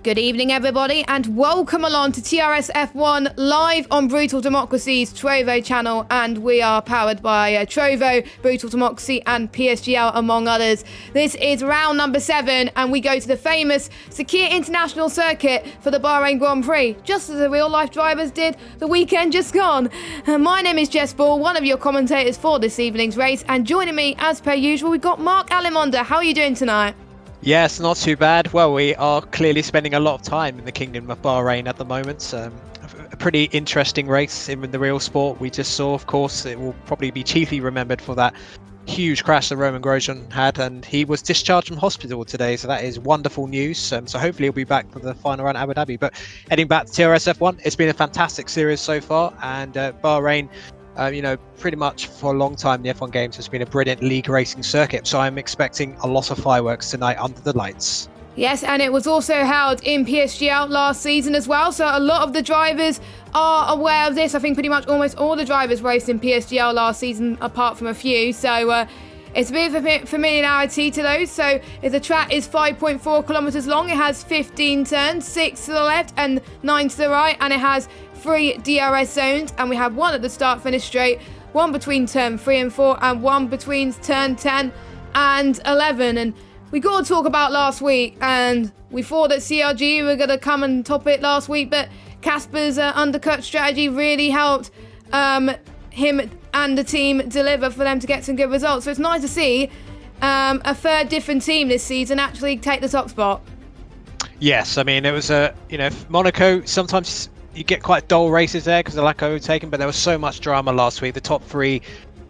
Good evening, everybody, and welcome along to TRS F1 live on Brutal Democracy's Trovo channel. And we are powered by Trovo, Brutal Democracy, and PSGL, among others. This is round number 7, and we go to the famous Sakhir International Circuit for the Bahrain Grand Prix, just as the real-life drivers did the weekend just gone. My name is Jess Ball, one of your commentators for this evening's race, and joining me, as per usual, we've got Mark Alimonda. How are you doing tonight? Yes, not too bad. Well, we are clearly spending a lot of time in the Kingdom of Bahrain at the moment. A pretty interesting race in the real sport we just saw. Of course, it will probably be chiefly remembered for that huge crash that Roman Grosjean had, and he was discharged from hospital today, so that is wonderful news. So hopefully he'll be back for the final round at Abu Dhabi. But heading back to TRS F1, it's been a fantastic series so far, and Bahrain, pretty much for a long time, the F1 Games has been a brilliant league racing circuit. So I'm expecting a lot of fireworks tonight under the lights. Yes, and it was also held in PSGL last season as well. So a lot of the drivers are aware of this. I think pretty much almost all the drivers raced in PSGL last season, apart from a few. So it's a bit of a familiarity to those. So if the track is 5.4 kilometers long, it has 15 turns, 6 to the left and 9 to the right, and it has 3 DRS zones, and we have one at the start finish straight, one between turn 3 and 4, and one between turn 10 and 11. And we got to talk about last week, and we thought that CRG were going to come and top it last week, but Casper's undercut strategy really helped him and the team deliver for them to get some good results. So it's nice to see a third different team this season actually take the top spot. Yes, I mean, it was Monaco, sometimes you get quite dull races there because of lack of overtaking, but there was so much drama last week. The top 3,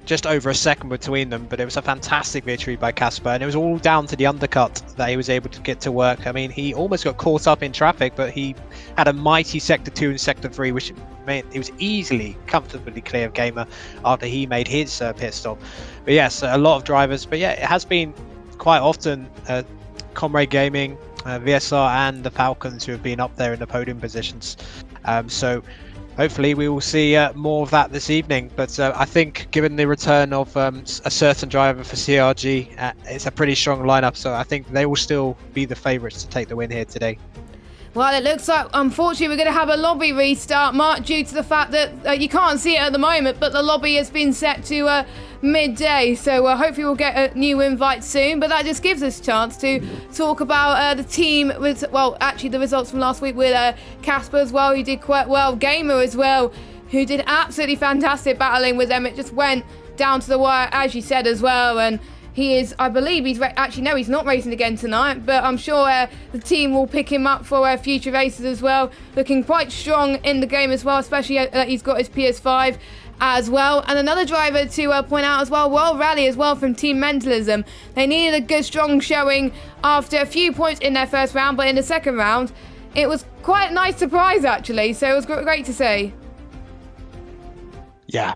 just over a second between them, but it was a fantastic victory by Casper, and it was all down to the undercut that he was able to get to work. I mean, he almost got caught up in traffic, but he had a mighty sector 2 and sector 3, which meant he was easily, comfortably clear of Gamer after he made his pit stop. But yes, a lot of drivers, but yeah, it has been quite often Comrade Gaming, VSR and the Falcons who have been up there in the podium positions. So hopefully we will see more of that this evening. But I think given the return of a certain driver for CRG, it's a pretty strong lineup. So I think they will still be the favourites to take the win here today. Well, it looks like, unfortunately, we're going to have a lobby restart, Mark, due to the fact that you can't see it at the moment, but the lobby has been set to midday. So hopefully we'll get a new invite soon. But that just gives us a chance to talk about the team with, well, actually the results from last week with Casper as well, who did quite well. Gamer as well, who did absolutely fantastic battling with them. It just went down to the wire, as you said as well. And he is, I believe he's actually, no, he's not racing again tonight, but I'm sure the team will pick him up for future races as well. Looking quite strong in the game as well, especially that he's got his PS5 as well. And another driver to point out as well, World Rally as well from Team Mentalism. They needed a good strong showing after a few points in their first round, but in the second round, it was quite a nice surprise actually. So it was great to see. Yeah.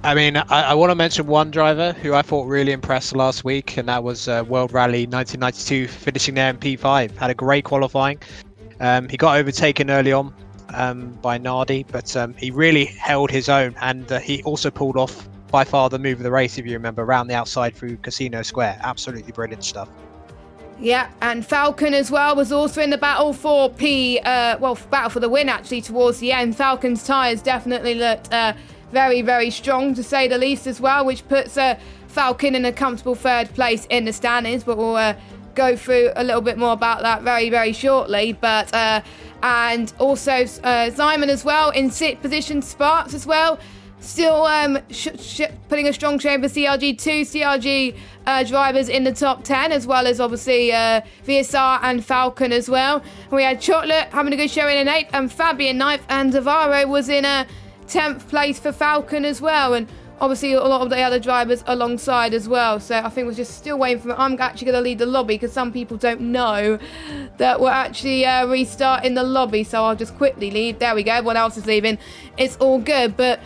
I mean, I want to mention one driver who I thought really impressed last week, and that was World Rally 1992, finishing there in P5. Had a great qualifying. He got overtaken early on by Nardi, but he really held his own, and he also pulled off by far the move of the race, if you remember, around the outside through Casino Square. Absolutely brilliant stuff. Yeah, and Falcon as well was also in the battle for battle for the win actually towards the end. Falcon's tyres definitely looked very, very strong, to say the least, as well, which puts Falcon in a comfortable third place in the standings. But we'll go through a little bit more about that very, very shortly. But and also Simon as well in 6th position, Sparks as well, still putting a strong showing for CRG. 2 CRG drivers in the top 10, as well as obviously VSR and Falcon as well. And we had Chocolate having a good showing in 8th, and Fabian 9th, and Zavaro was in 10th place for Falcon as well, and obviously a lot of the other drivers alongside as well. So I think we're just still waiting for I'm actually going to lead the lobby because some people don't know that we're actually restarting the lobby, so I'll just quickly leave. There we go, everyone else is leaving. It's all good, but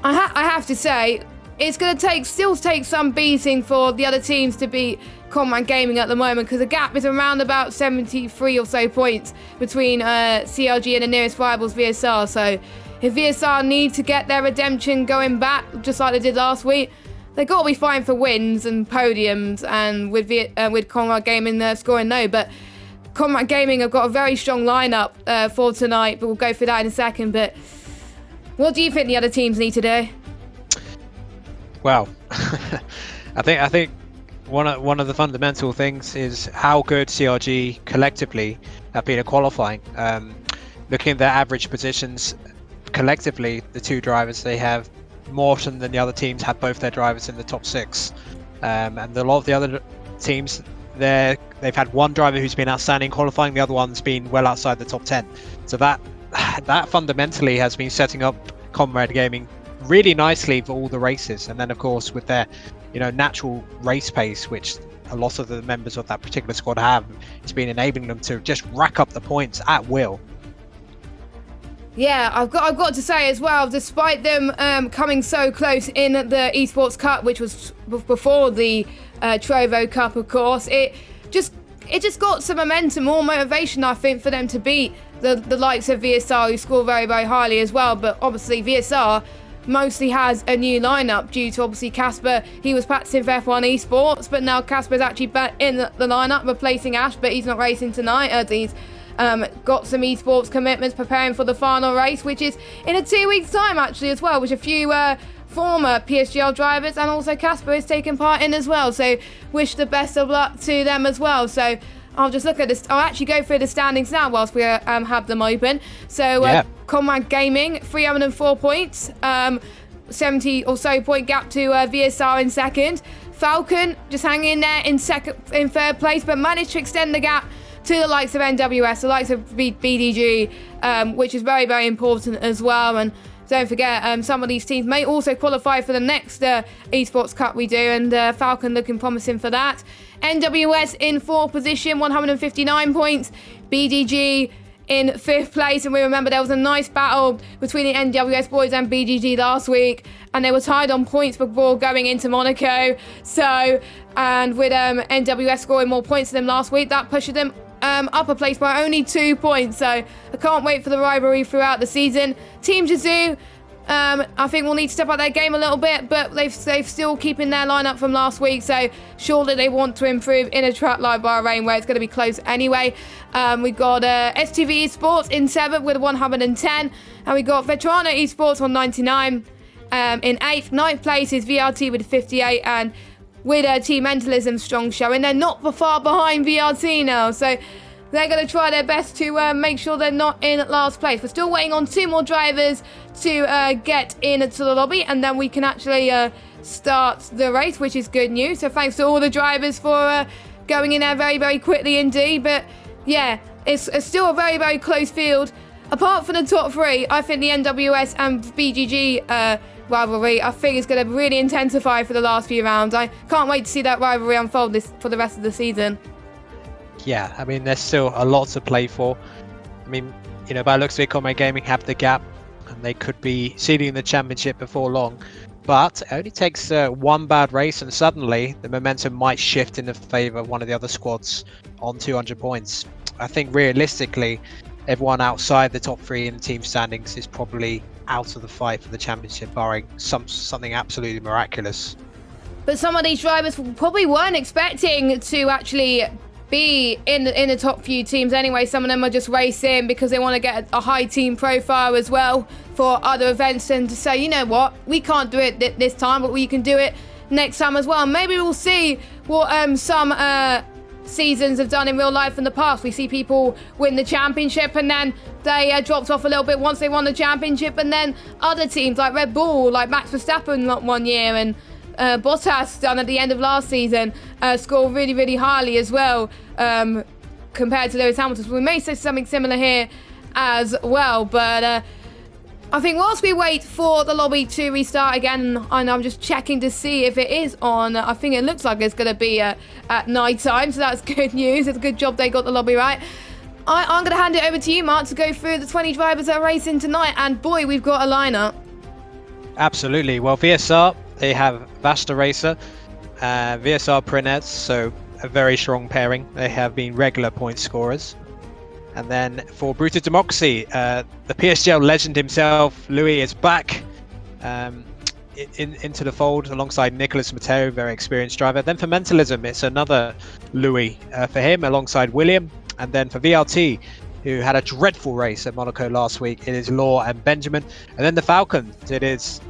I have to say it's going to still take some beating for the other teams to beat Comrade Gaming at the moment, because the gap is around about 73 or so points between CRG and the nearest rivals, VSR. So if VSR need to get their redemption going back, just like they did last week, they've got to be fighting for wins and podiums, and with Comrade Gaming scoring no. But Comrade Gaming have got a very strong lineup for tonight, but we'll go through that in a second. But what do you think the other teams need to do? Well, I think one of the fundamental things is how good CRG collectively have been at qualifying. Looking at their average positions collectively, the two drivers, they have more often than the other teams have both their drivers in the top 6, and a lot of the other teams, they've had one driver who's been outstanding qualifying, the other one's been well outside the top 10. So that fundamentally has been setting up Comrade Gaming really nicely for all the races. And then of course with their natural race pace, which a lot of the members of that particular squad have, it's been enabling them to just rack up the points at will. Yeah, I've got to say as well, despite them coming so close in the Esports Cup, which was before the Trovo Cup, of course, it just got some momentum, more motivation, I think, for them to beat the likes of VSR, who score very, very highly as well. But obviously VSR mostly has a new lineup due to obviously Casper. He was practicing for F1 Esports, but now Casper's actually back in the lineup, replacing Ash, but he's not racing tonight as he's got some esports commitments, preparing for the final race, which is in a 2 weeks time actually as well, which a few former PSGL drivers and also Casper is taking part in as well. So wish the best of luck to them as well. So I'll just look at this. I'll actually go through the standings now whilst we have them open. So Comrade Gaming 304 points, 70 or so point gap to VSR in second. Falcon just hanging in there in third place, but managed to extend the gap to the likes of NWS, the likes of BDG, which is very, very important as well. And don't forget, some of these teams may also qualify for the next Esports Cup we do, and Falcon looking promising for that. NWS in 4th position, 159 points. BDG in 5th place, and we remember there was a nice battle between the NWS boys and BDG last week, and they were tied on points before going into Monaco. So, and with NWS scoring more points than them last week, that pushed them up a place by only 2 points. So I can't wait for the rivalry throughout the season. Team Jizu, I think we'll need to step up their game a little bit, but they've still keeping their lineup from last week, so surely they want to improve in a track like Bahrain, where it's going to be close anyway. We've got STV Esports in 7th with 110, and we got Veterano Esports on 99 in 8th. 9th place is VRT with 58, and with Team Mentalism strong showing, they're not far behind VRT now, so they're going to try their best to make sure they're not in last place. We're still waiting on 2 more drivers to get into the lobby, and then we can actually start the race, which is good news. So thanks to all the drivers for going in there very, very quickly indeed. But yeah, it's still a very, very close field. Apart from the top 3, I think the NWS and BGG rivalry, I think, is going to really intensify for the last few rounds. I can't wait to see that rivalry unfold for the rest of the season. Yeah, I mean, there's still a lot to play for. I mean, by looks of it, Comrade Gaming have the gap, and they could be seeding the championship before long. But it only takes one bad race, and suddenly the momentum might shift in the favour of one of the other squads on 200 points. I think realistically, everyone outside the top 3 in the team standings is probably out of the fight for the championship, barring something absolutely miraculous. But some of these drivers probably weren't expecting to actually be in the top few teams anyway. Some of them are just racing because they want to get a high team profile as well for other events, and to say, you know what, we can't do it this time, but we can do it next time as well. Maybe we'll see what some seasons have done in real life in the past. We see people win the championship and then they dropped off a little bit once they won the championship, and then other teams like Red Bull, like Max Verstappen one year, and Bottas done at the end of last season, scored really, really highly as well compared to Lewis Hamilton. So we may see something similar here as well. But I think whilst we wait for the lobby to restart again, and I'm just checking to see if it is on, I think it looks like it's going to be at night time, so that's good news. It's a good job they got the lobby right. I'm going to hand it over to you, Mark, to go through the 20 drivers that are racing tonight, and boy, we've got a lineup. Absolutely. Well, VSR, they have Vasta Racer, VSR Prinez, so a very strong pairing. They have been regular point scorers. And then for Brutal Democracy, the PSGL legend himself, Louis, is back into the fold alongside Nicholas Matteo, very experienced driver. Then for Mentalism, it's another Louis for him alongside William. And then for VRT, who had a dreadful race at Monaco last week, it is Law and Benjamin. And then the Falcons, it is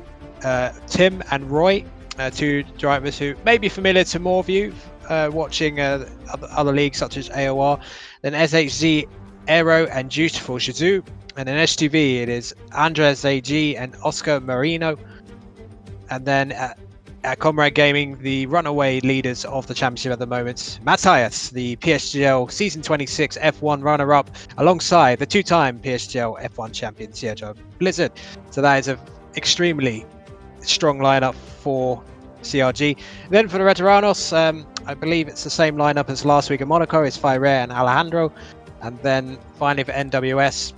Tim and Roy, two drivers who may be familiar to more of you watching other leagues such as AOR. Then SHZ, Aero and Dutiful Shizu. And in STV, it is Andres AG and Oscar Marino. And then at Comrade Gaming, the runaway leaders of the championship at the moment, Matthias, the PSGL Season 26 F1 runner-up, alongside the two-time PSGL F1 champion, Sergio Blizzard. So that is an extremely strong lineup for CRG. Then for the Veteranos, I believe it's the same lineup as last week in Monaco. It's Fire and Alejandro. And then finally for NWS,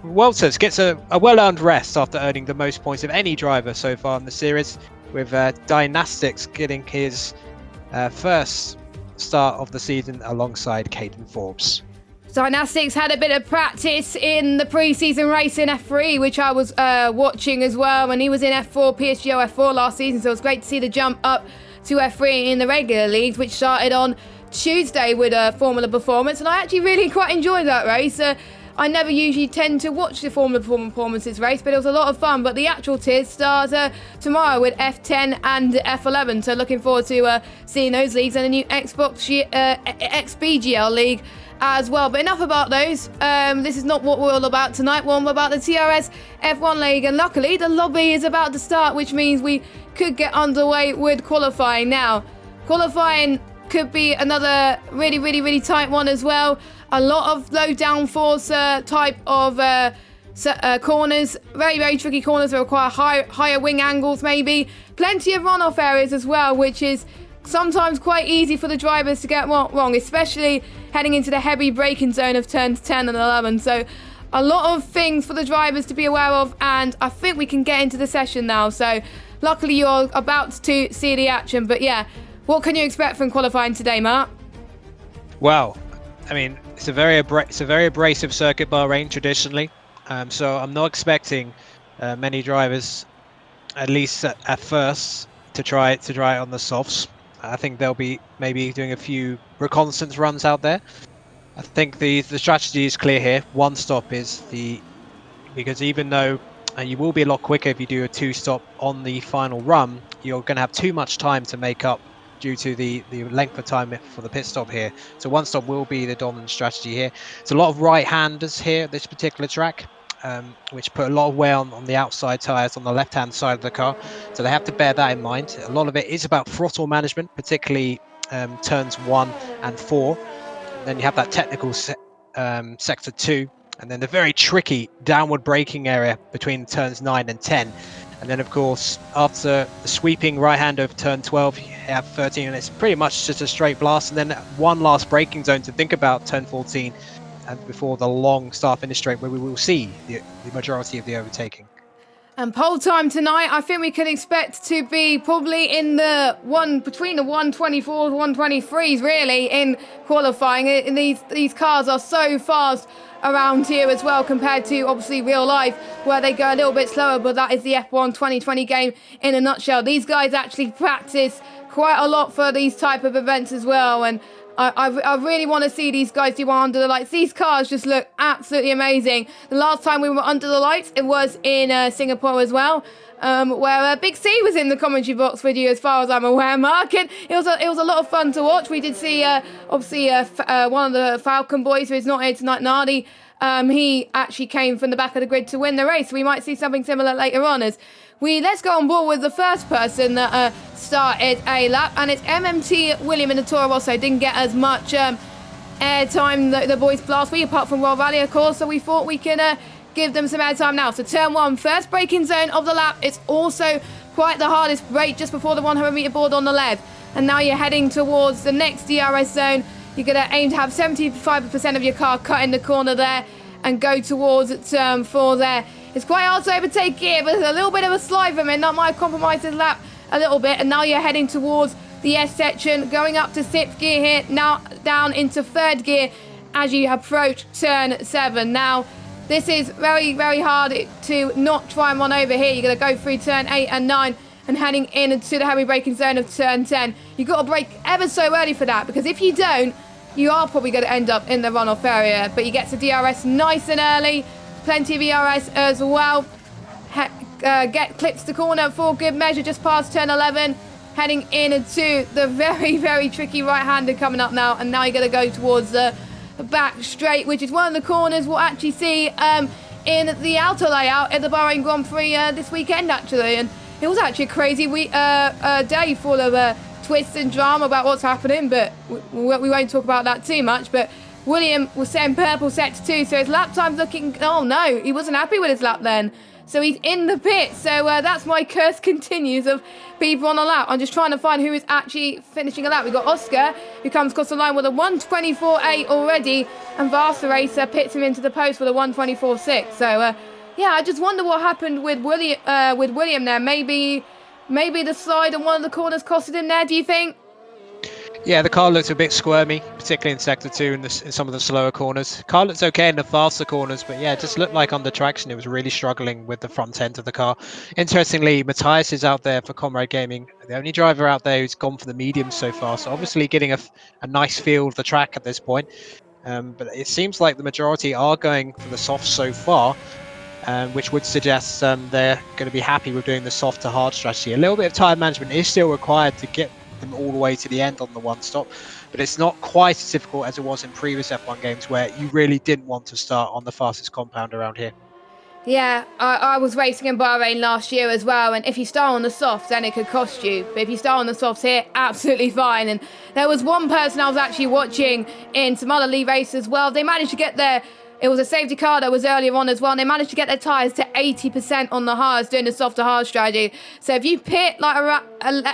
Walters gets a well-earned rest after earning the most points of any driver so far in the series, with Dynastics getting his first start of the season alongside Caden Forbes. Dynastics had a bit of practice in the pre-season race in F3, which I was watching as well, and he was in F4, PSGO F4 last season, so it was great to see the jump up to F3 in the regular leagues, which started on Tuesday with a Formula Performance, and I actually really quite enjoyed that race. I never usually tend to watch the Formula Performances race, but it was a lot of fun. But the actual tiers start tomorrow with F10 and F11, so looking forward to seeing those leagues and the new XBGL league as well. But enough about those. This is not what we're all about tonight. We're all about the TRS F1 league, and luckily the lobby is about to start, which means we could get underway with qualifying now. Qualifying could be another really tight one as well. A lot of low downforce type of corners, very tricky corners that require higher wing angles maybe. Plenty of runoff areas as well, which is sometimes quite easy for the drivers to get wrong, especially heading into the heavy braking zone of turns 10 and 11. So a lot of things for the drivers to be aware of, and I think we can get into the session now. So luckily you're about to see the action, but yeah, what can you expect from qualifying today, Mark? Well, I mean, it's a very abrasive circuit, Bahrain, traditionally. So I'm not expecting many drivers, at least at first, to try it on the softs. I think they'll be maybe doing a few reconnaissance runs out there. I think the strategy is clear here. One stop is because even though you will be a lot quicker if you do a two stop on the final run, you're going to have too much time to make up due to the length of time for the pit stop here. So one stop will be the dominant strategy here. It's a lot of right-handers here at this particular track, which put a lot of wear on the outside tyres on the left-hand side of the car. So they have to bear that in mind. A lot of it is about throttle management, particularly turns 1 and 4. Then you have that technical sector 2, and then the very tricky downward braking area between turns 9 and 10. And then, of course, after the sweeping right-hand of turn 12, you have 13, and it's pretty much just a straight blast. And then one last braking zone to think about, turn 14, and before the long start-finish straight, where we will see the majority of the overtaking. And pole time tonight, I think we can expect to be probably in between the 124s, 123s, really, in qualifying. And these cars are so fast around here as well, compared to obviously real life, where they go a little bit slower, but that is the F1 2020 game in a nutshell. These guys actually practice quite a lot for these type of events as well, and I really want to see these guys do one under the lights. These cars just look absolutely amazing. The last time we were under the lights, it was in Singapore as well, where Big C was in the commentary box with you, as far as I'm aware, Mark. And it was a lot of fun to watch. We did see, obviously, one of the Falcon boys who is not here tonight, Nardi. He actually came from the back of the grid to win the race. So we might see something similar later on. Let's go on board with the first person that started a lap, and it's MMT William in the Toro Rosso. Didn't get as much airtime, the boys last week, apart from World Rally, of course, so we thought we can give them some airtime now. So turn 1, first braking zone of the lap. It's also quite the hardest brake, just before the 100 metre board on the left. And now you're heading towards the next DRS zone. You're going to aim to have 75% of your car cut in the corner there and go towards turn 4 there. It's quite hard to overtake here, but there's a little bit of a slide from it. That might compromise his lap a little bit. And now you're heading towards the S section, going up to 6th gear here, now down into 3rd gear as you approach turn 7. Now, this is very hard to not try and run over here. You're going to go through turn 8 and 9 and heading into the heavy braking zone of turn 10. You've got to brake ever so early for that, because if you don't, you are probably going to end up in the runoff area. But he gets the DRS nice and early, plenty of ERS as well. Clips the corner for good measure, just past turn 11, heading into the very, very tricky right-hander coming up now. And now you're going to go towards the back straight, which is one of the corners we'll actually see in the outer layout at the Bahrain Grand Prix this weekend, actually. And it was actually a crazy day full of twists and drama about what's happening, but we won't talk about that too much. But William was setting purple set to 2, so his lap time's looking... Oh, no, he wasn't happy with his lap then. So he's in the pit. So that's my curse continues of people on a lap. I'm just trying to find who is actually finishing a lap. We've got Oscar, who comes across the line with a 1:24.8 already, and Vasta Racer pits him into the post with a 1:24.6. So, yeah, I just wonder what happened with William there. Maybe the slide on one of the corners costed him there, do you think? Yeah, the car looked a bit squirmy, particularly in Sector 2 and in some of the slower corners. Car looked okay in the faster corners, but yeah, it just looked like under traction it was really struggling with the front end of the car. Interestingly, Matthias is out there for Comrade Gaming, the only driver out there who's gone for the mediums so far, so obviously getting a nice feel of the track at this point. But it seems like the majority are going for the soft so far, which would suggest they're going to be happy with doing the soft to hard strategy. A little bit of time management is still required to get them all the way to the end on the one stop, but it's not quite as difficult as it was in previous F1 games where you really didn't want to start on the fastest compound around here. Yeah, I was racing in Bahrain last year as well, and if you start on the softs, then it could cost you. But if you start on the softs here, absolutely fine. And there was one person I was actually watching in some other league races as well. They managed to get their... It was a safety car that was earlier on as well. And they managed to get their tyres to 80% on the hards doing the soft to hard strategy. So if you pit like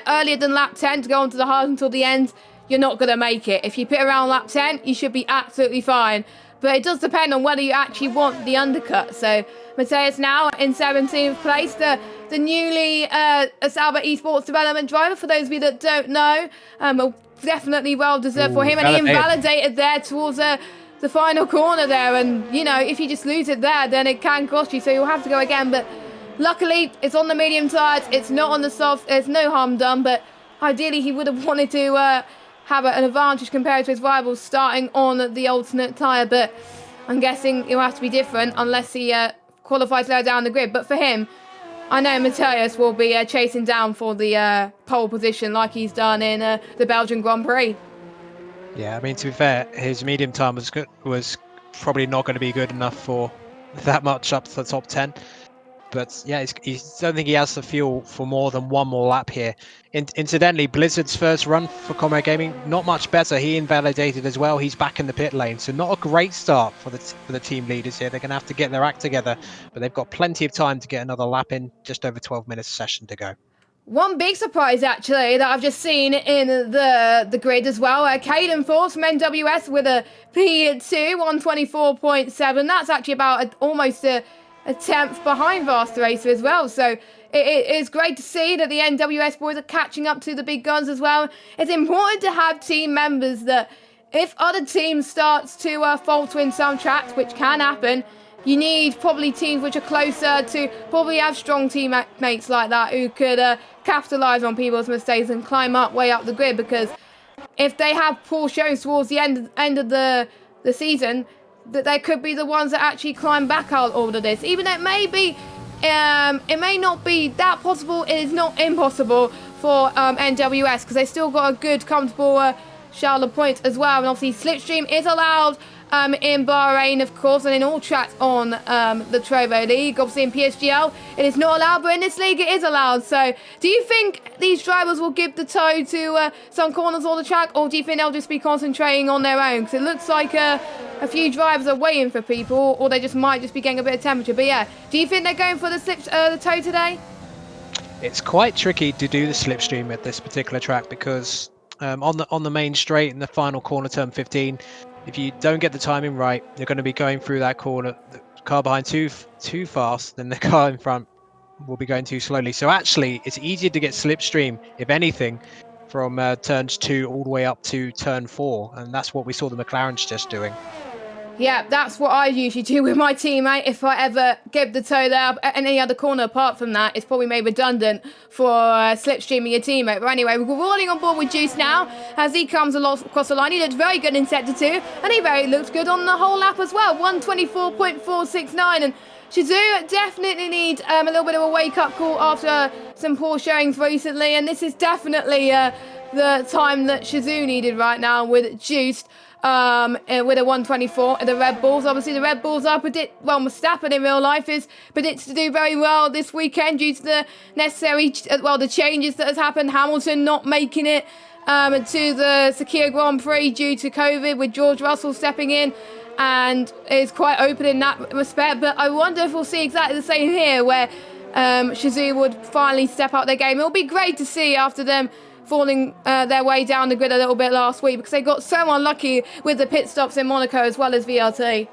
earlier than lap 10 to go onto the hard until the end, you're not going to make it. If you pit around lap 10, you should be absolutely fine. But it does depend on whether you actually want the undercut. So Matthias now in 17th place, the newly Sauber Esports development driver, for those of you that don't know. Definitely well deserved for him. And he invalidated there towards the final corner there, and you know, if you just lose it there, then it can cost you, so you'll have to go again. But luckily it's on the medium tyres, it's not on the soft, there's no harm done. But ideally he would have wanted to have an advantage compared to his rivals starting on the alternate tyre, but I'm guessing it'll have to be different unless he qualifies lower down the grid. But for him, I know Matthias will be chasing down for the pole position like he's done in the Belgian Grand Prix. Yeah, I mean, to be fair, his medium time was probably not going to be good enough for that much up to the top 10. But yeah, I don't think he has the fuel for more than one more lap here. Incidentally, Blizzard's first run for Comrade Gaming, not much better. He invalidated as well. He's back in the pit lane. So not a great start for the team leaders here. They're going to have to get their act together. But they've got plenty of time to get another lap in, just over 12 minutes session to go. One big surprise, actually, that I've just seen in the grid as well. Caden Force from NWS with a P2, 124.7. That's actually about almost a tenth behind Vasta Racer as well. So it is great to see that the NWS boys are catching up to the big guns as well. It's important to have team members that if other teams starts to falter in some tracks, which can happen, you need probably teams which are closer to probably have strong teammates like that who could capitalise on people's mistakes and climb up way up the grid. Because if they have poor showings towards the end of the season, that they could be the ones that actually climb back out all of this. Even though it may not be that possible, it is not impossible for NWS because they still got a good, comfortable Charlotte point as well. And obviously Slipstream is allowed in Bahrain, of course, and in all tracks on the Trovo League. Obviously in PSGL it is not allowed, but in this league it is allowed. So do you think these drivers will give the toe to some corners on the track, or do you think they'll just be concentrating on their own? Because it looks like a few drivers are waiting for people, or they just might just be getting a bit of temperature. But yeah, do you think they're going for the toe today? It's quite tricky to do the slipstream at this particular track because on the main straight in the final corner, turn 15, if you don't get the timing right, you're going to be going through that corner. The car behind too fast, then the car in front will be going too slowly. So actually, it's easier to get slipstream, if anything, from turns 2 all the way up to turn 4, and that's what we saw the McLarens just doing. Yeah, that's what I usually do with my teammate. If I ever give the toe there at any other corner apart from that, it's probably made redundant for slipstreaming your teammate. But anyway, we're rolling on board with Juice now as he comes across the line. He looked very good in sector 2, and he looked good on the whole lap as well. 124.469, and Shizou definitely need a little bit of a wake-up call after some poor showings recently, and this is definitely the time that Shizou needed right now with Juiced. With a 124 and the Red Bulls. Obviously, the Red Bulls are Mustafa in real life is predicted to do very well this weekend due to the necessary, the changes that has happened. Hamilton not making it to the Sakir Grand Prix due to COVID, with George Russell stepping in and is quite open in that respect. But I wonder if we'll see exactly the same here, where Shizou would finally step up their game. It'll be great to see after them falling their way down the grid a little bit last week, because they got so unlucky with the pit stops in Monaco as well as VRT.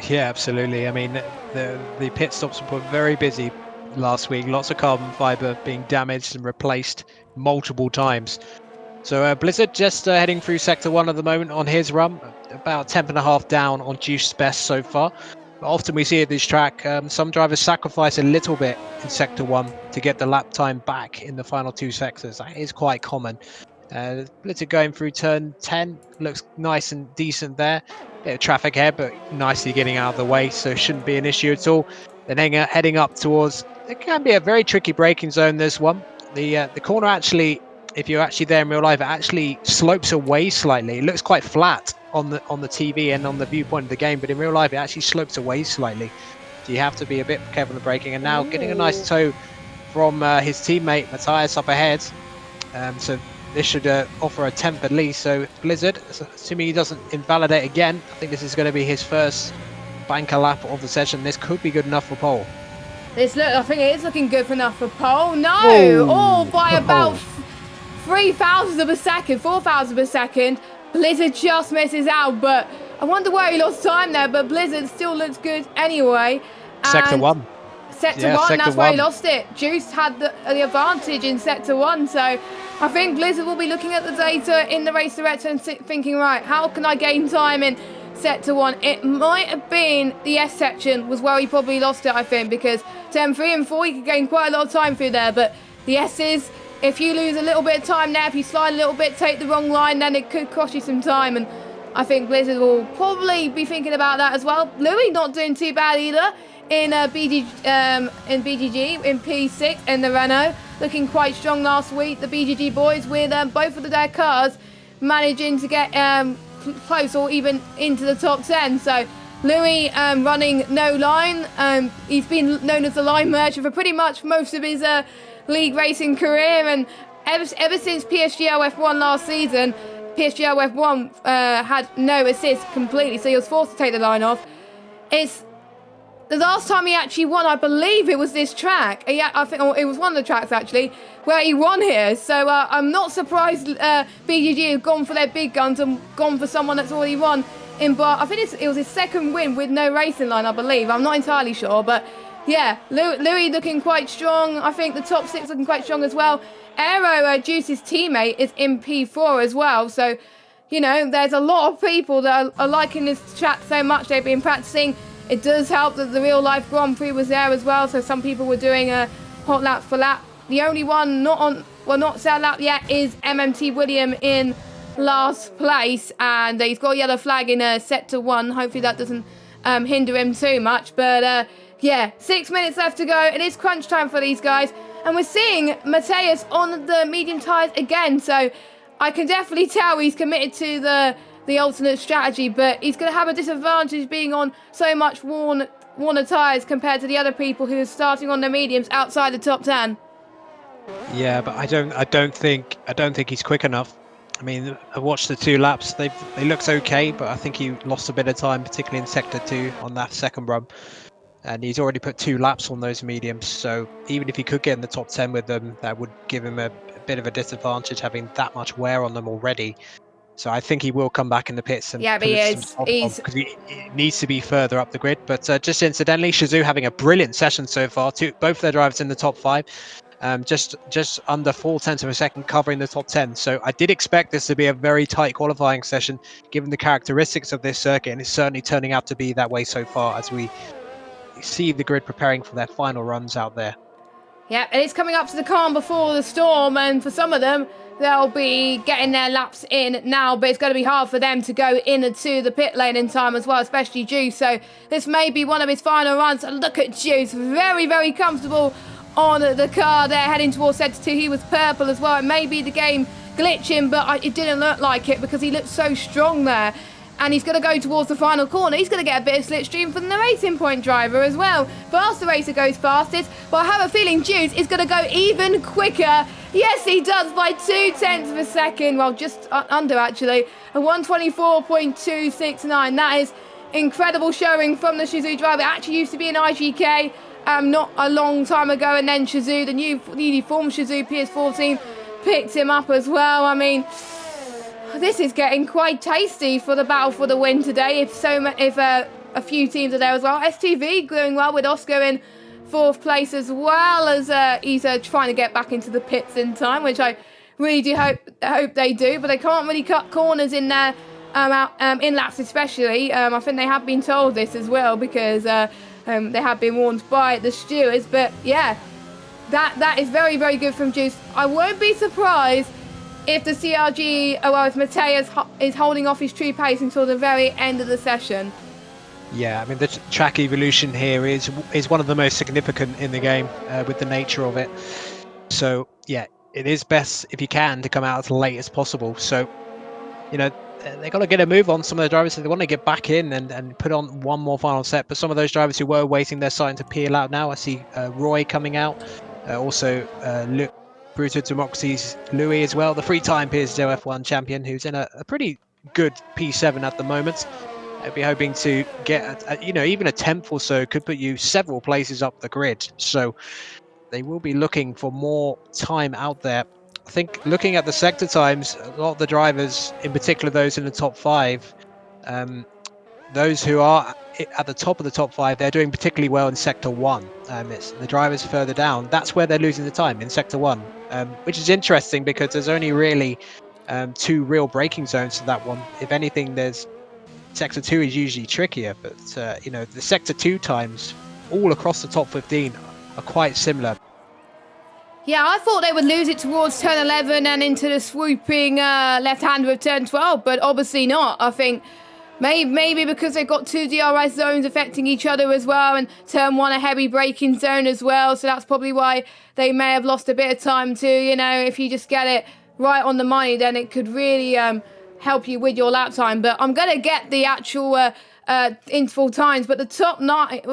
Yeah, absolutely. I mean, the pit stops were very busy last week. Lots of carbon fiber being damaged and replaced multiple times. So Blizzard just heading through Sector 1 at the moment on his run, about 10.5 down on Juice's best so far. But often we see at this track, some drivers sacrifice a little bit in Sector 1 to get the lap time back in the final 2 sectors. That is quite common. Blizzard going through turn 10, looks nice and decent there. Bit of traffic ahead, but nicely getting out of the way, so it shouldn't be an issue at all. Then heading up towards, it can be a very tricky braking zone, this one. The corner actually, if you're actually there in real life, it actually slopes away slightly. It looks quite flat on the TV and on the viewpoint of the game, but in real life it actually slopes away slightly. So you have to be a bit careful in the braking. And now getting a nice tow from his teammate Matthias up ahead. So this should offer a tenth at least. So Blizzard, assuming he doesn't invalidate again, I think this is going to be his first banker lap of the session. This could be good enough for pole. I think it is looking good enough for pole. No, all by about 3,000 of a second, 4,000 per second. Blizzard just misses out, but I wonder where he lost time there, but Blizzard still looks good anyway. Sector 1. Sector 1, that's where he lost it. Juice had the advantage in Sector 1, so I think Blizzard will be looking at the data in the race director and thinking, right, how can I gain time in Sector 1? It might have been the S section was where he probably lost it, I think, because turn 3 and 4, he could gain quite a lot of time through there, but the S's, if you lose a little bit of time there, if you slide a little bit, take the wrong line, then it could cost you some time. And I think Blizzard will probably be thinking about that as well. Louis not doing too bad either in BGG, in P6 in the Renault. Looking quite strong last week. The BGG boys with both of their cars managing to get close or even into the top 10. So Louis running no line. He's been known as the line merchant for pretty much most of his league racing career, and ever since PSGL F1 last season, PSGL F1 had no assist completely, so he was forced to take the line off. It's the last time he actually won, I believe it was this track. I think it was one of the tracks actually where he won here. So I'm not surprised BGG have gone for their big guns and gone for someone that's already won in Bar. I think it was his second win with no racing line, I believe. I'm not entirely sure, but yeah, Louis looking quite strong. I think the top 6 looking quite strong as well. Aero, Juice's teammate, is in P4 as well. So, you know, there's a lot of people that are liking this track so much. They've been practicing. It does help that the real life Grand Prix was there as well. So some people were doing a hot lap for lap. The only one not set lap yet is MMT William in last place. And he's got a yellow flag in Sector 1. Hopefully that doesn't hinder him too much. But yeah, 6 minutes left to go. It is crunch time for these guys. And we're seeing Matthias on the medium tyres again. So I can definitely tell he's committed to the alternate strategy. But he's going to have a disadvantage being on so much worn tyres compared to the other people who are starting on the mediums outside the top 10. Yeah, but I don't think he's quick enough. I mean, I watched the 2 laps. They looked okay, but I think he lost a bit of time, particularly in Sector 2 on that second run. And he's already put 2 laps on those mediums, so even if he could get in the top 10 with them, that would give him a bit of a disadvantage having that much wear on them already. So I think he will come back in the pits and because he needs to be further up the grid. But just incidentally, Shizou having a brilliant session so far. Both their drivers in the top 5. just under 0.4 of a second covering the top 10. So I did expect this to be a very tight qualifying session, given the characteristics of this circuit, and it's certainly turning out to be that way so far as we see the grid preparing for their final runs out there. Yeah, and it's coming up to the calm before the storm, and for some of them, they'll be getting their laps in now, but it's going to be hard for them to go into the pit lane in time as well, especially Juice. So this may be one of his final runs. Look at Juice, very, very comfortable on the car there, heading towards sector 2. He was purple as well. It may be the game glitching, but it didn't look like it because he looked so strong there. And he's going to go towards the final corner. He's going to get a bit of slipstream from the Racing Point driver as well. Faster racer goes fastest, but I have a feeling Juice is going to go even quicker. Yes, he does, by 0.2 of a second. Well, just under, actually. A 124.269. That is incredible showing from the Shizou driver. It actually used to be an IGK not a long time ago, and then Shizou, the newly formed Shizou PS4 team, picked him up as well. I mean, this is getting quite tasty for the battle for the win today. If a few teams are there as well. STV doing well with Oscar in 4th place, as well as he's trying to get back into the pits in time, which I really do hope they do. But they can't really cut corners in there in laps, especially. I think they have been told this as well, because they have been warned by the stewards. But yeah, that is very, very good from Juice. I won't be surprised if the CRG, if Mateus is holding off his true pace until the very end of the session. Yeah, I mean, the track evolution here is one of the most significant in the game with the nature of it. So yeah, it is best if you can to come out as late as possible. So, you know, they got to get a move on some of the drivers. They want to get back in and put on one more final set. But some of those drivers who were waiting, they're starting to peel out now. I see Roy coming out, also Brutal Democracy's Louis as well, the three-time Peugeot F1 champion, who's in a pretty good P7 at the moment. I'd be hoping to get, even a 10th or so could put you several places up the grid. So they will be looking for more time out there. I think looking at the sector times, a lot of the drivers, in particular those in the top 5, those who are at the top of the top 5, they're doing particularly well in sector 1. It's the drivers further down, that's where they're losing the time, in sector 1, which is interesting because there's only really 2 real braking zones to that one. If anything, there's sector 2 is usually trickier, but the sector 2 times all across the top 15 are quite similar. Yeah, I thought they would lose it towards turn 11 and into the swooping left-hander of turn 12, but obviously not. I think maybe because they've got 2 DRS zones affecting each other as well, and turn 1 a heavy braking zone as well, so that's probably why they may have lost a bit of time too. If you just get it right on the money, then it could really help you with your lap time. But I'm going to get the actual interval times, but the top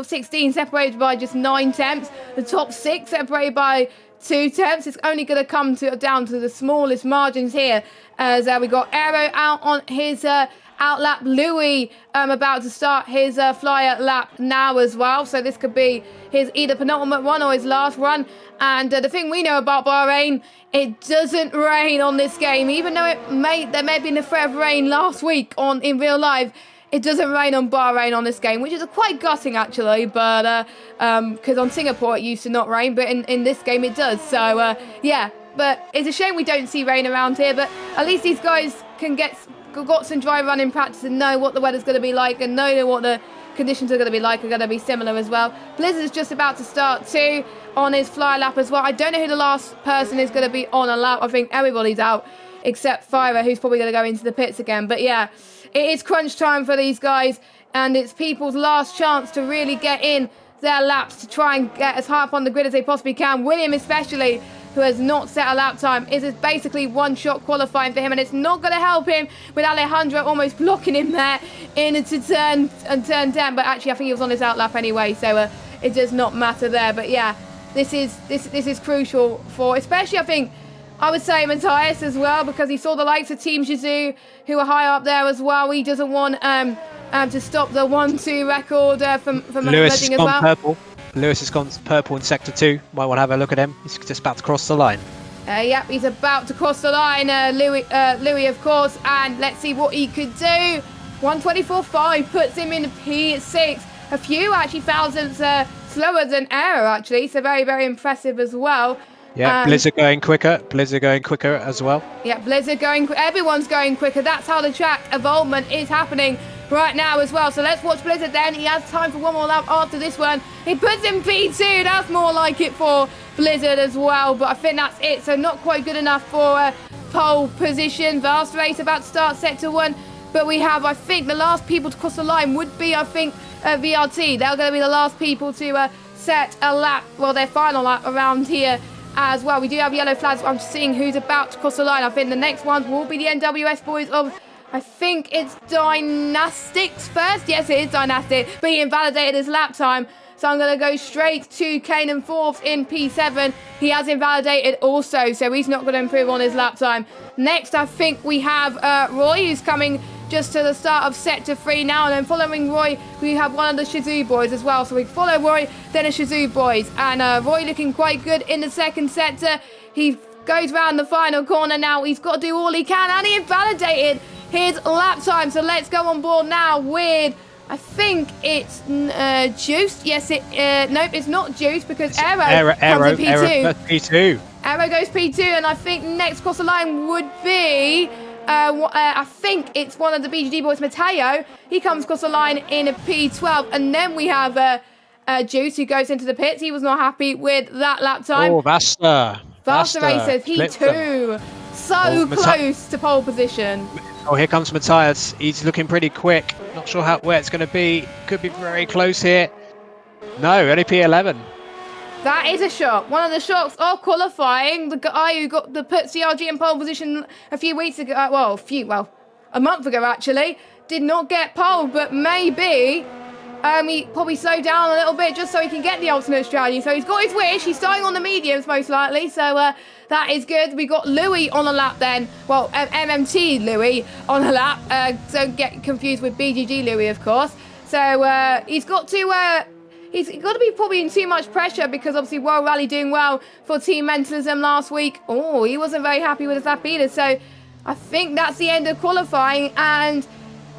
16 separated by just 9 tenths, the top 6 separated by 2 tenths. It's only going to come down to the smallest margins here, as we got Aero out on his out lap. Louis about to start his flyer lap now as well, so this could be his either penultimate run or his last run. And the thing we know about Bahrain, it doesn't rain on this game, even though there may have been a threat of rain last week in real life. It doesn't rain on Bahrain on this game, which is quite gutting actually, but because on Singapore it used to not rain, but in this game it does. So yeah, but it's a shame we don't see rain around here, but at least these guys got some dry running practice and know what the weather's going to be like, and know what the conditions are going to be like, are going to be similar as well. Blizzard's just about to start too on his fly lap as well. I don't know who the last person is going to be on a lap. I think everybody's out except Fyra, who's probably going to go into the pits again. But yeah, it is crunch time for these guys, and it's people's last chance to really get in their laps to try and get as high up on the grid as they possibly can. William especially, who has not set a lap time, is basically one-shot qualifying for him, and it's not going to help him with Alejandro almost blocking him there into turn 10. But actually, I think he was on his out lap anyway, so it does not matter there. But yeah, this is crucial for, especially I would say Matthias as well, because he saw the likes of Team Shizou, who are high up there as well. He doesn't want to stop the 1-2 record from Lewis emerging as well. Purple. Lewis has gone purple in sector 2. Might want to have a look at him. He's just about to cross the line. Yep, he's about to cross the line. Louis, of course, and let's see what he could do. 124.5 puts him in P6. A few actually thousandths slower than Aero actually, so very, very impressive as well. Yeah, Blizzard going quicker. Blizzard going quicker as well. Yeah, Blizzard going. Everyone's going quicker. That's how the track evolvement is happening right now as well. So let's watch Blizzard then. He has time for one more lap after this one. He puts in P2. That's more like it for Blizzard as well. But I think that's it. So not quite good enough for pole position. Vast race about to start sector 1. But we have, I think, the last people to cross the line would be, I think, VRT. They're going to be the last people to set a lap, well, their final lap around here as well. We do have yellow flags. I'm just seeing who's about to cross the line. I think the next ones will be the NWS boys of, I think it's Dynastics first. Yes, it is Dynastic, but he invalidated his lap time. So I'm going to go straight to Kanan Forbes in P7. He has invalidated also, so he's not going to improve on his lap time. Next, I think we have Roy, who's coming just to the start of sector 3 now, and then following Roy, we have one of the Shizou boys as well. So we follow Roy, then the Shizou boys, and Roy looking quite good in the second sector. He goes round the final corner now. He's got to do all he can, and he invalidated his lap time. So let's go on board now with, I think it's Juice. Yes, nope, it's not Juice because Aero comes in P2. Aero goes P2, and I think next across the line would be, I think it's one of the BGD boys, Mateo. He comes across the line in a P12, and then we have Juice, who goes into the pits. He was not happy with that lap time. Oh, Vasta Racer, P2. So close to pole position. Oh, here comes Matthias. He's looking pretty quick. Not sure where it's going to be. Could be very close here. No, only P11. That is a shock. One of the shocks of qualifying. The guy who put CRG in pole position a few weeks ago, a month ago actually, did not get pole, but maybe he probably slowed down a little bit just so he can get the alternate strategy. So he's got his wish. He's starting on the mediums most likely. So that is good. We got Louis on a lap then. Well, MMT Louis on a lap. Don't get confused with BGG Louis, of course. So he's got to. He's got to be probably in too much pressure because obviously World Rally doing well for Team Mentalism last week. Oh, he wasn't very happy with his lap either. So I think that's the end of qualifying. And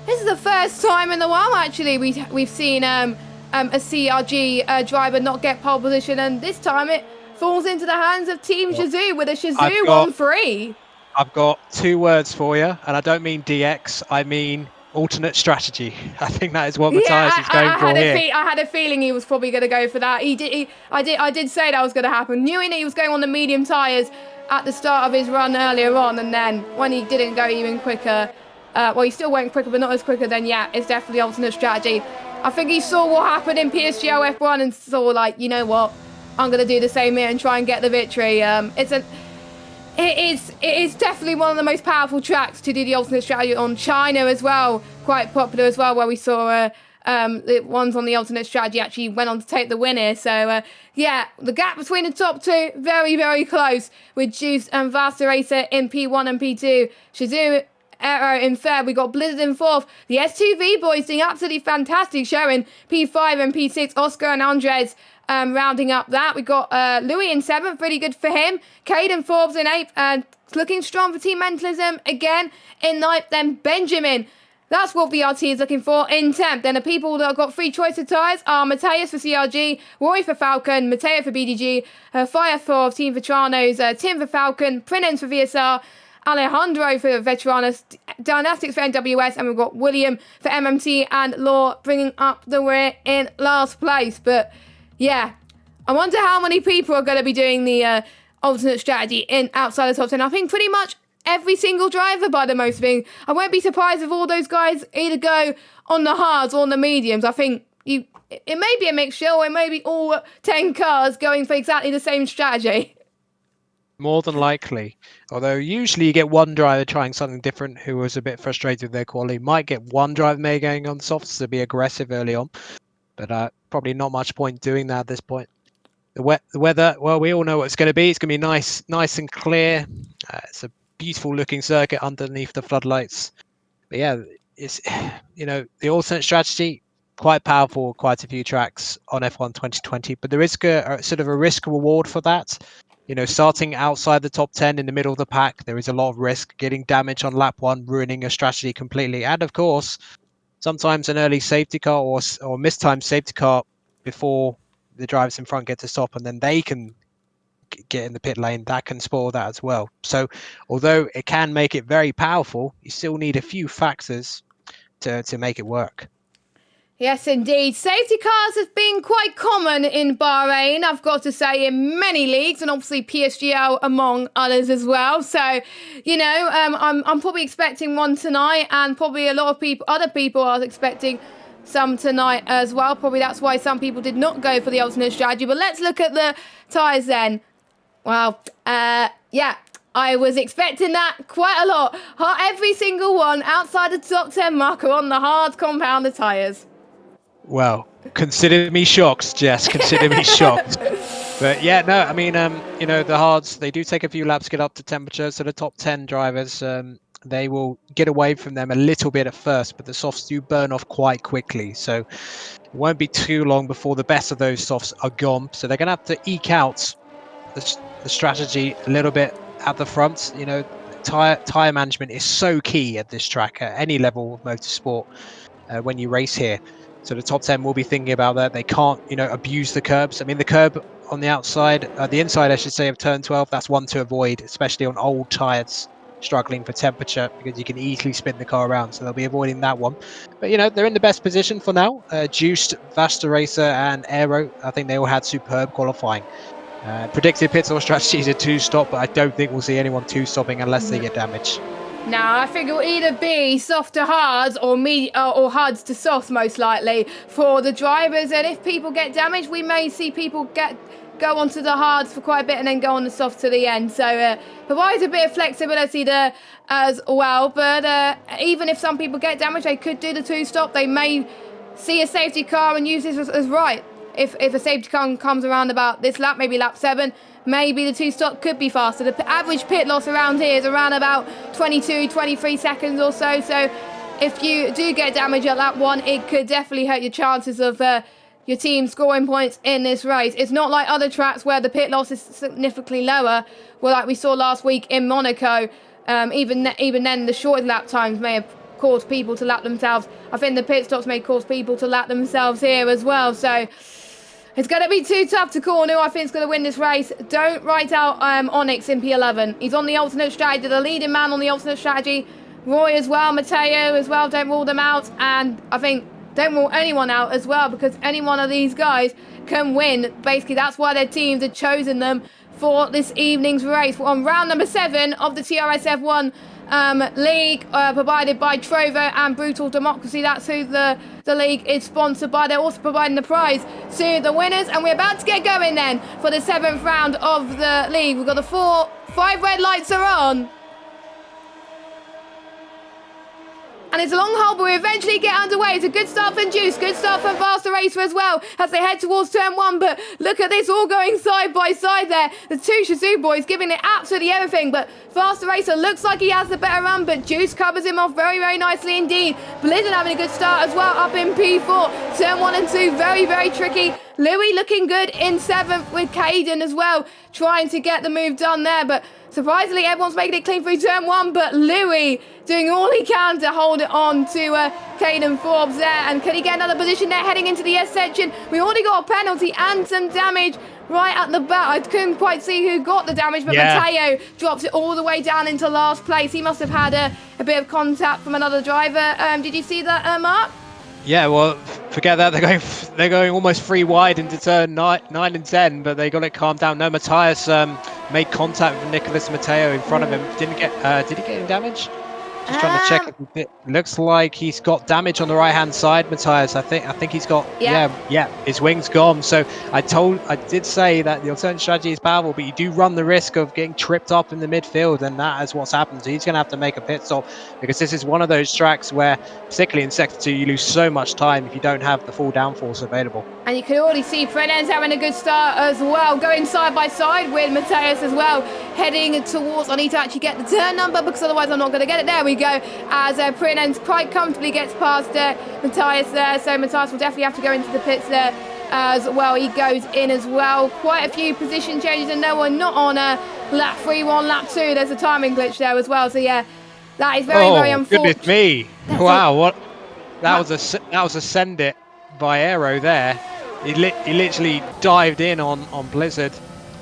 this is the first time in the while actually we've seen a CRG driver not get pole position. And this time it falls into the hands of Team Shizou with a Shizou 1-3. I've got 2 words for you, and I don't mean DX, I mean alternate strategy. I think that is what Matthias is going for here. I had a feeling he was probably going to go for that. I did say that was going to happen. Knowing that he was going on the medium tyres at the start of his run earlier on, and then when he didn't go even quicker, well, he still went quicker, but not as quicker, then yeah, it's definitely alternate strategy. I think he saw what happened in PSGO F1 and saw, like, you know what, I'm going to do the same here and try and get the victory. It is definitely one of the most powerful tracks to do the alternate strategy on. China as well, quite popular as well, where we saw the ones on the alternate strategy actually went on to take the win here. So yeah, the gap between the top 2, very, very close with Juice and Vasta Racer in P1 and P2. Shizou Aero in third. We got Blizzard in fourth. The S2V boys doing absolutely fantastic, showing P5 and P6. Oscar and Andres rounding up that. We got Louis in 7th, pretty good for him. Caden Forbes in 8th, and looking strong for Team Mentalism again in 9th. Then Benjamin, that's what VRT is looking for, in 10th. Then the people that have got free choice of tyres are Mateus for CRG, Roy for Falcon, Mateo for BDG, Fire for Team Veteranos, Tim for Falcon, Prinens for VSR, Alejandro for Veteranos, Dynastics for NWS, and we've got William for MMT, and Law bringing up the rear in last place. But yeah, I wonder how many people are going to be doing the alternate strategy in outside the top 10. I think pretty much every single driver by the most thing. I won't be surprised if all those guys either go on the hards or on the mediums. I think it may be a mixture, or it may be all 10 cars going for exactly the same strategy. More than likely. Although usually you get one driver trying something different who was a bit frustrated with their quality. Might get one driver maybe going on softs to be aggressive early on. But probably not much point doing that at this point. The weather, well, we all know what it's going to be. It's going to be nice and clear. It's a beautiful looking circuit underneath the floodlights. But yeah, it's, the alternate strategy, quite powerful, quite a few tracks on F1 2020. But there is a sort of a risk reward for that. Starting outside the top 10 in the middle of the pack, there is a lot of risk. Getting damage on lap 1, ruining a strategy completely. And of course, sometimes an early safety car or mistimed safety car before the drivers in front get to stop, and then they can get in the pit lane, that can spoil that as well. So although it can make it very powerful, you still need a few factors to make it work. Yes, indeed. Safety cars have been quite common in Bahrain, I've got to say, in many leagues, and obviously PSGL among others as well. So, you know, I'm probably expecting one tonight, and probably a lot of other people are expecting some tonight as well. Probably that's why some people did not go for the alternate strategy. But let's look at the tyres then. Well, yeah. I was expecting that quite a lot. Every single one outside the top 10 mark are on the hard compounder tyres. Well, consider me shocked, Jess. Consider me shocked. But yeah, no, I mean, you know, the hards, they do take a few laps to get up to temperature. So the top 10 drivers, they will get away from them a little bit at first, but the softs do burn off quite quickly. So it won't be too long before the best of those softs are gone. So they're going to have to eke out the strategy a little bit at the front. You know, tire management is so key at this track at any level of motorsport when you race here. So the top 10 will be thinking about that. They can't, you know, abuse the curbs. I mean, the curb on the outside, the inside, I should say, of turn 12, that's one to avoid, especially on old tyres struggling for temperature, because you can easily spin the car around. So they'll be avoiding that one. But, you know, they're in the best position for now. Juiced, Vasta Racer and Aero, I think they all had superb qualifying. Predicted pit stop strategy is a two-stop, but I don't think we'll see anyone two-stopping unless they get damaged. No, I think it will either be soft to hards or or hards to soft, most likely, for the drivers. And if people get damaged, we may see people go onto the hards for quite a bit and then go on the soft to the end. So provides a bit of flexibility there as well. But even if some people get damaged, they could do the two-stop. They may see a safety car and use this as right. If a safety car comes around about this lap, maybe lap 7, maybe the two-stop could be faster. The average pit loss around here is around about 22, 23 seconds or so. So if you do get damage at lap 1, it could definitely hurt your chances of your team scoring points in this race. It's not like other tracks where the pit loss is significantly lower. Well, like we saw last week in Monaco, even then the shortest lap times may have caused people to lap themselves. I think the pit stops may cause people to lap themselves here as well. So it's going to be too tough to call who I think is going to win this race. Don't write out Onyx in P11. He's on the alternate strategy, the leading man on the alternate strategy. Roy as well, Matteo as well, don't rule them out. And I think don't rule anyone out as well, because any one of these guys can win. Basically, that's why their teams had chosen them for this evening's race. We're on round number 7 of the TRS-F1 league, provided by Trovo and Brutal Democracy. That's who the league is sponsored by. They're also providing the prize to the winners, and we're about to get going then for the 7th round of the league. We've got the 5 red lights are on. And it's a long haul, but we eventually get underway. It's a good start from Juice, good start from Vasta Racer as well as they head towards turn 1. But look at this, all going side by side there. The two Shazoo boys giving it absolutely everything. But Vasta Racer looks like he has the better run, but Juice covers him off very, very nicely indeed. Blizzard having a good start as well, up in P4. Turn 1 and 2, very, very tricky. Louis looking good in 7th with Caden as well, trying to get the move done there. But surprisingly, everyone's making it clean through turn 1, but Louis doing all he can to hold it on to Caden Forbes there. And can he get another position there heading into the S section? We already got a penalty and some damage right at the back. I couldn't quite see who got the damage, but Matteo drops it all the way down into last place. He must have had a bit of contact from another driver. Did you see that, Mark? Yeah, well, forget that. They're going almost 3 wide into turn 9 and 10, but they got it calmed down. No, Matthias made contact with Nicholas Matteo in front of him. Did he get any damage? Just trying to check. It looks like he's got damage on the right-hand side, Matthias. I think he's got his wing's gone. So I did say that the alternate strategy is powerful, but you do run the risk of getting tripped up in the midfield, and that is what's happened. So he's going to have to make a pit stop, because this is one of those tracks where, particularly in sector 2, you lose so much time if you don't have the full downforce available. And you can already see Prenez having a good start as well, going side by side with Matthias as well, heading towards. I need to actually get the turn number, because otherwise I'm not going to get it. There we go, as Prenez quite comfortably gets past Matthias there. So Matthias will definitely have to go into the pits there as well. He goes in as well. Quite a few position changes, and no one not on lap 3, on lap 2. There's a timing glitch there as well. So yeah, that is very, very unfortunate. Goodness me! Wow, what? That was a send it by Aero there. He literally dived in on Blizzard.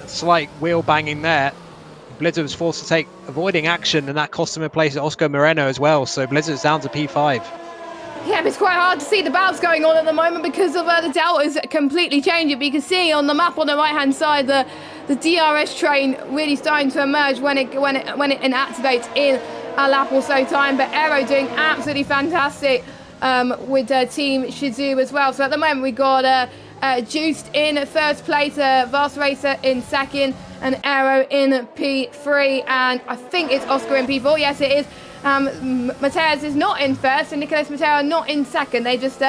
slight wheel banging there. Blizzard was forced to take avoiding action, and that cost him a place at Oscar Moreno as well. So Blizzard's down to P5. Yeah, but it's quite hard to see the battles going on at the moment because of the deltas completely changing. But you can see on the map on the right-hand side the DRS train really starting to emerge when it inactivates in a lap or so time. But Aero doing absolutely fantastic with Team Shizou as well. So at the moment we got Juiced in first place, Vast Racer in second, and Aero in P3, and I think it's Oscar in P4. Yes, it is. Mateus is not in first, and Nicolas Mateo not in second. They just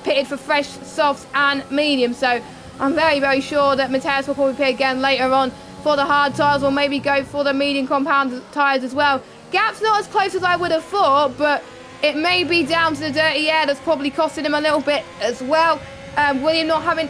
pitted for fresh, softs, and medium. So I'm very, very sure that Mateus will probably pit again later on for the hard tyres, or maybe go for the medium compound tyres as well. Gap's not as close as I would have thought, but it may be down to the dirty air that's probably costing him a little bit as well. William having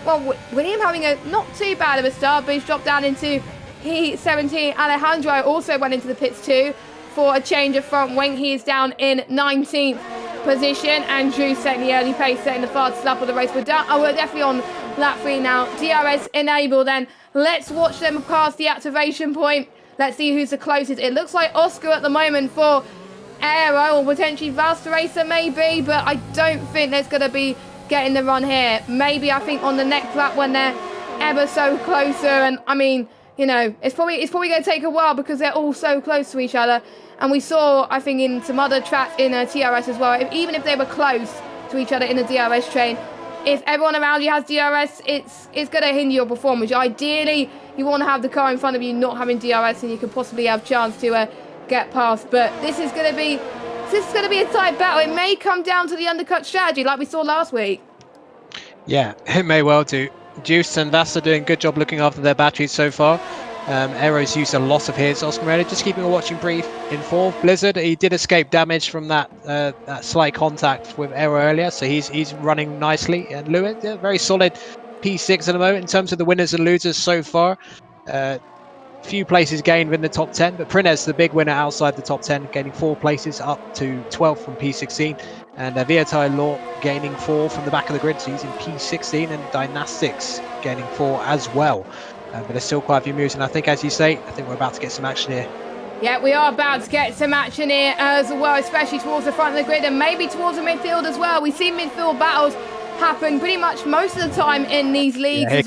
a not too bad of a start, but he's dropped down into P17. Alejandro also went into the pits too for a change of front wing. He is down in 19th position, and Drew setting the early pace, setting the fastest lap of the race. We're definitely on lap 3 now. DRS enable then. Let's watch them past the activation point. Let's see who's the closest. It looks like Oscar at the moment for Aero, or potentially Vast Racer maybe, but I don't think there's going to be getting the run here. Maybe I think on the next lap when they're ever so closer, and I mean, you know, it's probably going to take a while because they're all so close to each other. And we saw, I think, in some other tracks in TRS as well, even if they were close to each other in the DRS train, if everyone around you has DRS, it's going to hinder your performance. Ideally, you want to have the car in front of you not having DRS, and you could possibly have a chance to get past. But this is going to be a tight battle. It may come down to the undercut strategy like we saw last week. Yeah, it may well do. Juice and Vasta doing a good job looking after their batteries so far. Aero's used a lot of his. Oscar Moreno just keeping a watching brief in 4th. Blizzard, he did escape damage from that slight contact with Aero earlier, so he's running nicely. And Lewis, yeah, very solid P6 at the moment in terms of the winners and losers so far. Few places gained within the top 10, but Prinez, the big winner outside the top 10, gaining 4 places up to 12th from P16, and Viatai Law gaining 4 from the back of the grid, so he's in P16, and Dynastics gaining 4 as well. But there's still quite a few moves, and I think, as you say, I think we're about to get some action here. Yeah, we are about to get some action here as well, especially towards the front of the grid and maybe towards the midfield as well. We see midfield battles happen pretty much most of the time in these leagues. Yeah,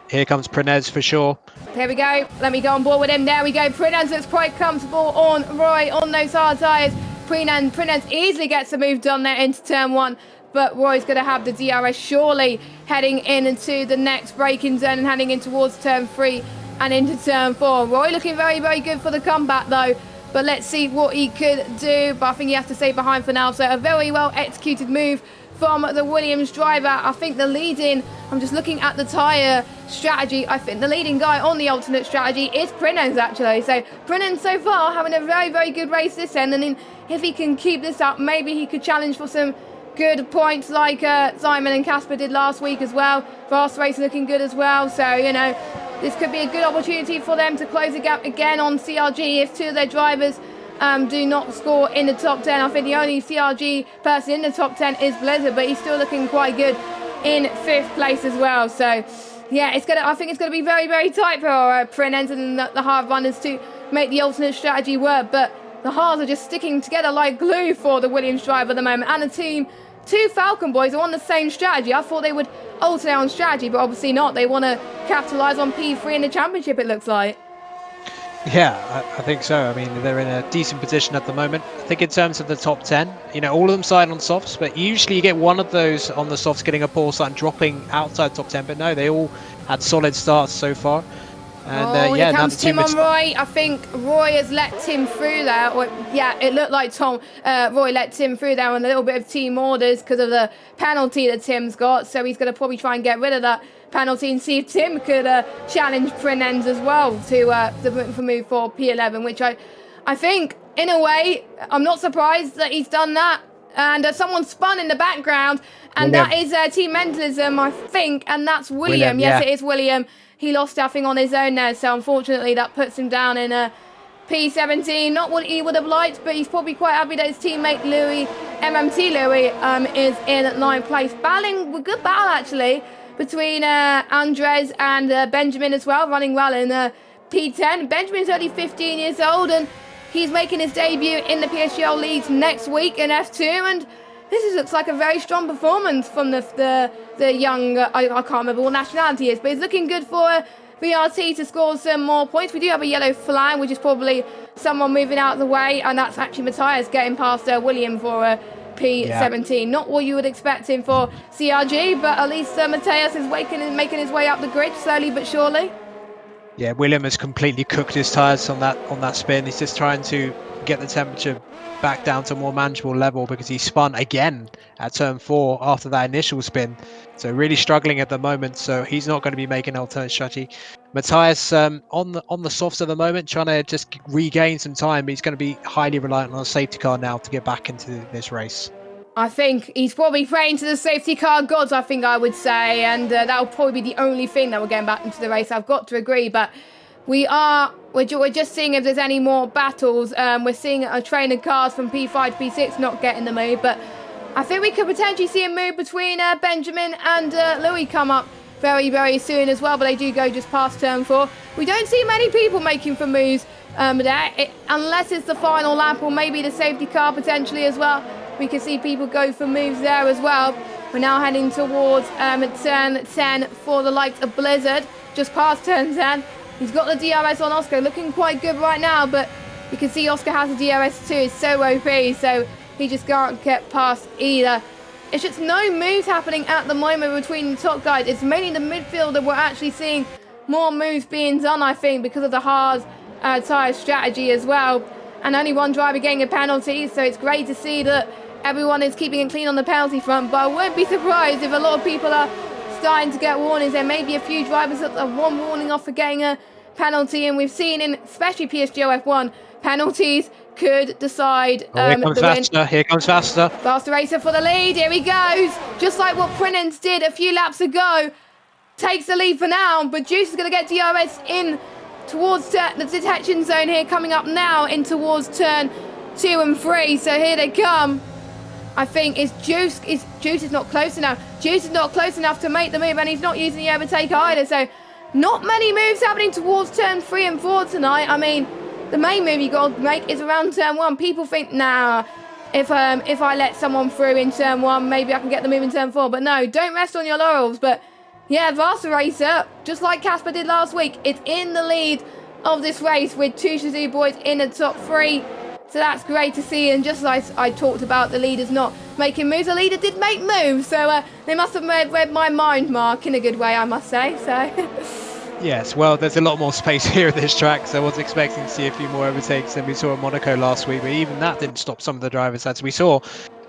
here comes Prinez for sure. There we go. Let me go on board with him. There we go. Prinez looks quite comfortable on Roy on those hard tyres. Prinez easily gets the move done there into turn 1, but Roy's going to have the DRS surely heading into the next braking zone and heading in towards turn 3 and into turn 4. Roy looking very, very good for the comeback though, but let's see what he could do. But I think he has to stay behind for now. So a very well executed move from the Williams driver. I think the leading, I'm just looking at the tyre strategy, I think the leading guy on the alternate strategy is Prinez actually. So Prinez so far having a very, very good race this end, and then if he can keep this up, maybe he could challenge for some good points like Simon and Casper did last week as well. Fast race looking good as well. So, you know, this could be a good opportunity for them to close the gap again on CRG if 2 of their drivers do not score in the top 10. I think the only CRG person in the top 10 is Blizzard, but he's still looking quite good in 5th place as well. So yeah, I think it's gonna be very, very tight for Prinez and the hard runners to make the alternate strategy work. But the hards are just sticking together like glue for the Williams driver at the moment, and the team. 2 Falcon boys are on the same strategy. I thought they would alternate on strategy, but obviously not. They want to capitalise on P3 in the championship, it looks like. Yeah, I think so. I mean, they're in a decent position at the moment. I think in terms of the top 10, you know, all of them side on softs, but usually you get one of those on the softs getting a poor start and dropping outside top 10. But no, they all had solid starts so far. And here comes Tim on Roy. I think Roy has let Tim through there. Or, yeah, it looked like Roy let Tim through there on a little bit of team orders because of the penalty that Tim's got. So he's going to probably try and get rid of that penalty and see if Tim could challenge Prinez as well to move for P11, which I think, in a way, I'm not surprised that he's done that. And someone spun in the background, and William. That is Team Mentalism, I think, and that's William. Yes, yeah. It is William. He lost stuffing on his own there, so unfortunately that puts him down in a P17. Not what he would have liked, but he's probably quite happy that his teammate Louis, MMT Louis, is in 9th place. Battling, a good battle actually between Andres and Benjamin as well, running well in P10. Benjamin's only 15 years old, and he's making his debut in the PSGL leagues next week in F2, and looks like a very strong performance from the young, I can't remember what nationality he is, but it's looking good for VRT to score some more points. We do have a yellow flag, which is probably someone moving out of the way, and that's actually Matthias getting past William for P17. Not what you would expect him for CRG, but at least Matthias is making his way up the grid slowly but surely. Yeah, William has completely cooked his tyres on that spin. He's just trying to get the temperature back down to a more manageable level because he spun again at turn 4 after that initial spin. So really struggling at the moment. So he's not going to be making an alternate strategy. Matthias on the softs at the moment, trying to just regain some time. He's going to be highly reliant on a safety car now to get back into this race. I think he's probably praying to the safety car gods, I think I would say, and that'll probably be the only thing that will get him back into the race. I've got to agree, but we're just seeing if there's any more battles. We're seeing a train of cars from P5 to P6 not getting the move, but I think we could potentially see a move between Benjamin and Louis come up very, very soon as well, but they do go just past turn 4. We don't see many people making for moves there, unless it's the final lap or maybe the safety car potentially as well. We can see people go for moves there as well. We're now heading towards turn 10 for the likes of Blizzard, just past turn 10. He's got the DRS on Oscar, looking quite good right now, but you can see Oscar has a DRS too. It's so OP, so he just can't get past either. It's just no moves happening at the moment between the top guys. It's mainly the midfield that we're actually seeing more moves being done, I think, because of the hard tyre strategy as well. And only one driver getting a penalty, so it's great to see that everyone is keeping it clean on the penalty front. But I won't be surprised if a lot of people are starting to get warnings. There may be a few drivers that are one warning off for getting a penalty, and we've seen in especially PSGO F1, penalties could decide here comes the faster. win. Here comes faster. Faster racer for the lead. Here he goes. Just like what Prinens did a few laps ago. Takes the lead for now, but Juice is going to get DRS in towards the detection zone here, coming up now in towards turn 2 and 3. So here they come. I think Juice is not close enough. Juice is not close enough to make the move, and he's not using the overtake either. So not many moves happening towards turn 3 and 4 tonight. I mean, the main move you got to make is around turn 1. People think, nah, if I let someone through in turn 1, maybe I can get the move in turn 4. But no, don't rest on your laurels. But yeah, Vasa Racer, just like Casper did last week, it's in the lead of this race with 2 Shazoo boys in the top 3. So that's great to see. And just as I talked about the leaders not making moves, the leader did make moves. So they must have read my mind, Mark, in a good way, I must say. So Yes, well, there's a lot more space here at this track, so I was expecting to see a few more overtakes than we saw at Monaco last week, but even that didn't stop some of the drivers as we saw.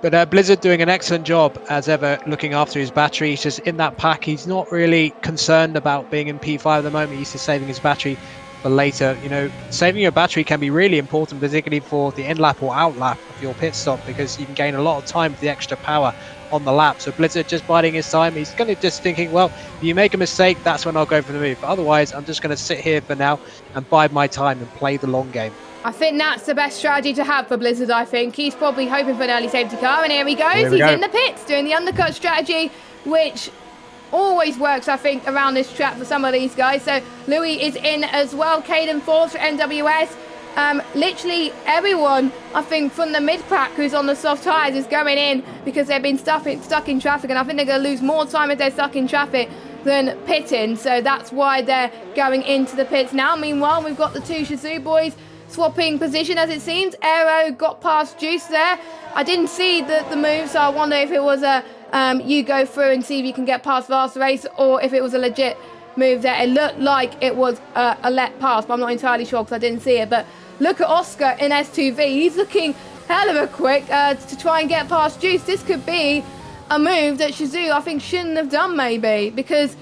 But Blizzard doing an excellent job, as ever, looking after his battery. He's just in that pack. He's not really concerned about being in P5 at the moment. He's just saving his battery for later. You know, saving your battery can be really important, particularly for the in lap or out lap of your pit stop, because you can gain a lot of time with the extra power on the lap. So Blizzard just biding his time. He's kind of just thinking, well, if you make a mistake, that's when I'll go for the move. But otherwise, I'm just going to sit here for now and bide my time and play the long game. I think that's the best strategy to have for Blizzard, I think. He's probably hoping for an early safety car, and here he goes. He's in the pits doing the undercut strategy, which always works, I think, around this track for some of these guys. So Louis is in as well. Caden fourth for NWS. Literally everyone, I think, from the mid-pack who's on the soft tyres is going in because they've been stuck in traffic, and I think they're going to lose more time if they're stuck in traffic than pitting. So that's why they're going into the pits now. Meanwhile, we've got the 2 Shazoo boys swapping position, as it seems. Aero got past Juice there. I didn't see the move, so I wonder if it was a you go through and see if you can get past Vast Race, or if it was a legit move there. It looked like it was a let pass, but I'm not entirely sure because I didn't see it. But look at Oscar in S2V. He's looking hell of a quick to try and get past Juice. This could be a move that Shazoo, I think, shouldn't have done, maybe, because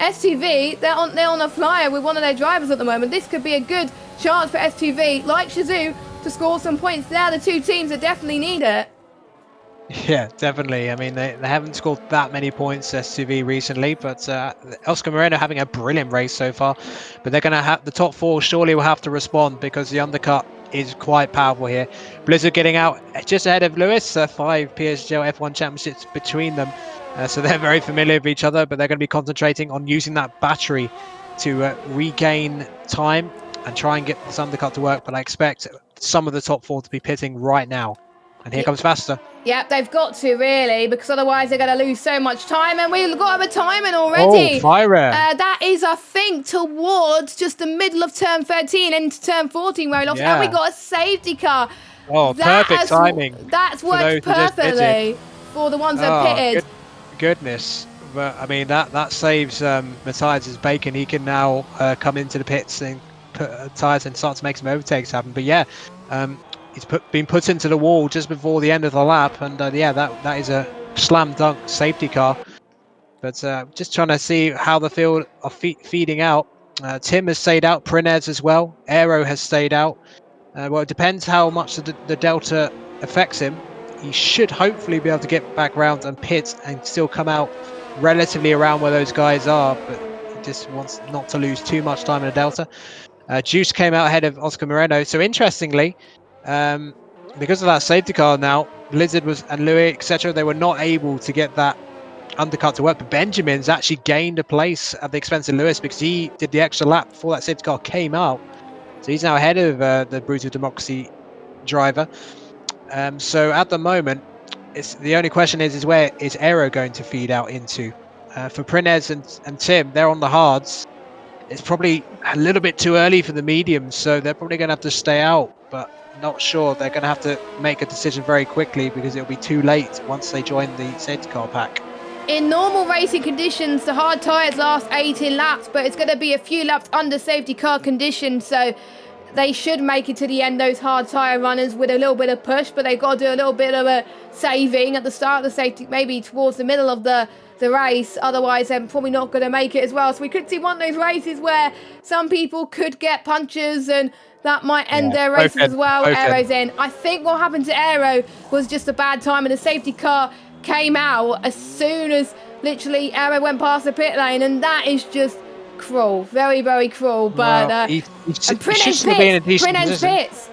S2V, they're on a flyer with one of their drivers at the moment. This could be a good chance for S2V, like Shazoo, to score some points. They're the 2 teams that definitely need it. Yeah, definitely. I mean, they haven't scored that many points, S2V, recently, but Oscar Moreno having a brilliant race so far. But they're going to have the top 4 surely will have to respond, because the undercut is quite powerful here. Blizzard getting out just ahead of Lewis, 5 PSG F1 championships between them. So they're very familiar with each other, but they're going to be concentrating on using that battery to regain time and try and get this undercut to work. But I expect some of the top 4 to be pitting right now. And here comes Vasta. Yep, they've got to really, because otherwise they're going to lose so much time. And we've got a timing Oh, already. fire! That is, I think, towards just the middle of turn 13 into turn 14 where we lost. Yeah. And we got a safety car. Oh, perfect timing. That's worked perfectly for the ones that are pitted. Goodness. But I mean, that saves Matthias' bacon. He can now come into the pits and put tyres and start to make some overtakes happen. But yeah, he's been put into the wall just before the end of the lap, and yeah, that is a slam dunk safety car. But just trying to see how the field are feeding out. Tim has stayed out, Prinez as well. Aero has stayed out. Well, it depends how much the delta affects him. He should hopefully be able to get back round and pit and still come out relatively around where those guys are, but he just wants not to lose too much time in the delta. Juice came out ahead of Oscar Moreno. So interestingly, because of that safety car now, Blizzard and Louis, etc., they were not able to get that undercut to work. But Benjamin's actually gained a place at the expense of Lewis because he did the extra lap before that safety car came out. So he's now ahead of the Brutal Democracy driver. So at the moment, the only question is where is Aero going to feed out into? For Prinez and Tim, they're on the hards. It's probably a little bit too early for the mediums, so they're probably going to have to stay out, but not sure. They're going to have to make a decision very quickly because it'll be too late once they join the safety car pack. In normal racing conditions, the hard tyres last 18 laps, but it's going to be a few laps under safety car conditions, so they should make it to the end, those hard tyre runners, with a little bit of push, but they've got to do a little bit of a saving at the start of the safety, maybe towards the middle of the race. Otherwise, they're probably not going to make it as well. So we could see one of those races where some people could get punches and that might end their races as well. Aero's in. I think what happened to Aero was just a bad time, and the safety car came out as soon as literally Aero went past the pit lane, and that is just cruel, very, very cruel. But Prinez pits.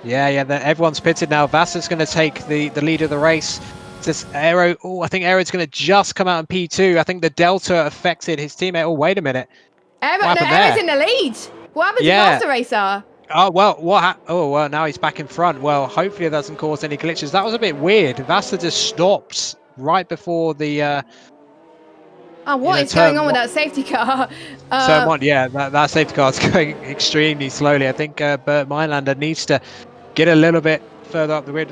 Yeah, everyone's pitted now. Vasser's going to take the lead of the race. Just Aero. Oh, I think Aero's going to just come out in P2. I think the delta affected his teammate. Oh, wait a minute. Aero's in the lead. What happened to Master Racer? Oh, well, well, now he's back in front. Well, hopefully it doesn't cause any glitches. That was a bit weird. Vasta just stops right before the... what is going on with that safety car? Turn 1, yeah, that safety car is going extremely slowly. I think Bert Meinlander needs to get a little bit further up the grid.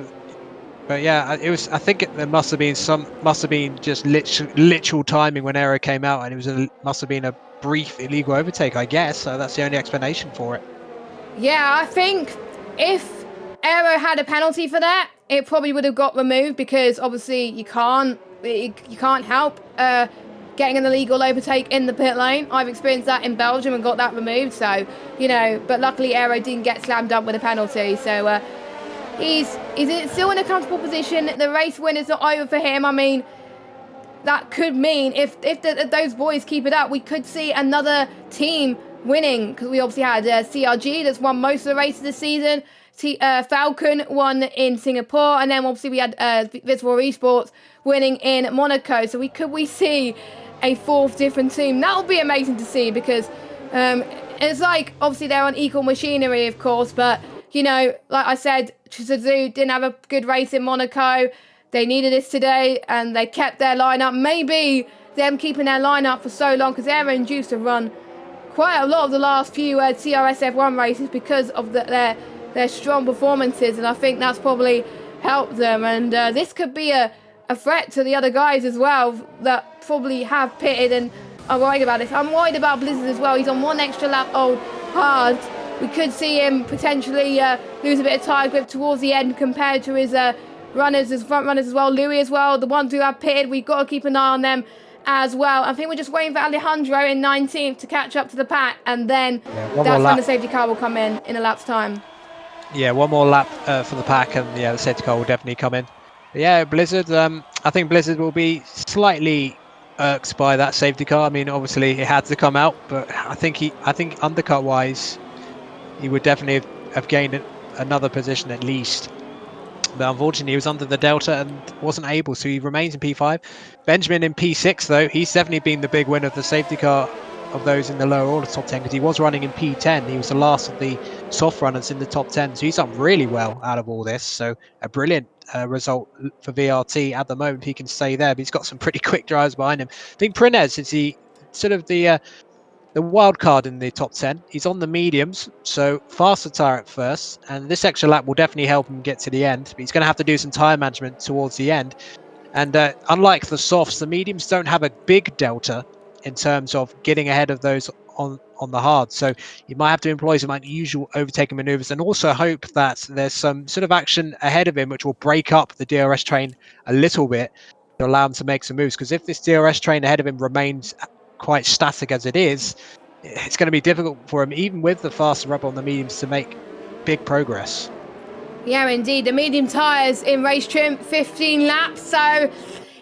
But yeah, it was. I think there must have been just literal timing when Aero came out, and must have been a brief illegal overtake, I guess. So that's the only explanation for it. Yeah, I think if Aero had a penalty for that, it probably would have got removed because obviously you can't help getting an illegal overtake in the pit lane. I've experienced that in Belgium and got that removed. So but luckily Aero didn't get slammed up with a penalty. So. He's still in a comfortable position. The race win is not over for him. I mean, that could mean if those boys keep it up, we could see another team winning, because we obviously had CRG that's won most of the races this season. Falcon won in Singapore, and then obviously we had Visible Esports winning in Monaco. So we see a fourth different team. That would be amazing to see, because it's like obviously they're on equal machinery, of course, but like I said, Suzu didn't have a good race in Monaco. They needed this today, and they kept their lineup. Maybe them keeping their lineup for so long, because they're induced to run quite a lot of the last few CRS F1 races because of their strong performances, and I think that's probably helped them. And this could be a threat to the other guys as well that probably have pitted and are worried about this. I'm worried about Blizzard as well. He's on one extra lap old hard. We could see him potentially lose a bit of tyre grip towards the end compared to his front runners as well. Louis as well, the ones who have pitted, we've got to keep an eye on them as well. I think we're just waiting for Alejandro in 19th to catch up to the pack, and then that's when the safety car will come in a lap's time. Yeah, one more lap for the pack, and the safety car will definitely come in. But yeah, Blizzard, I think Blizzard will be slightly irked by that safety car. I mean, obviously it had to come out, but I think undercut-wise, he would definitely have gained another position at least. But unfortunately, he was under the delta and wasn't able, so he remains in P5. Benjamin in P6, though, he's definitely been the big winner of the safety car of those in the lower order top 10 because he was running in P10. He was the last of the soft runners in the top 10, so he's done really well out of all this. So a brilliant result for VRT at the moment. He can stay there, but he's got some pretty quick drivers behind him. I think Prinez is the sort of the wild card in the top 10. He's on the mediums, so faster tyre at first, and this extra lap will definitely help him get to the end. But he's going to have to do some tyre management towards the end. And unlike the softs, the mediums don't have a big delta in terms of getting ahead of those on the hard. So you might have to employ some unusual overtaking maneuvers and also hope that there's some sort of action ahead of him which will break up the DRS train a little bit to allow him to make some moves. Because if this DRS train ahead of him remains quite static as it is, it's going to be difficult for him, even with the faster rubber on the mediums, to make big progress. Yeah, indeed. The medium tyres in race trim, 15 laps. So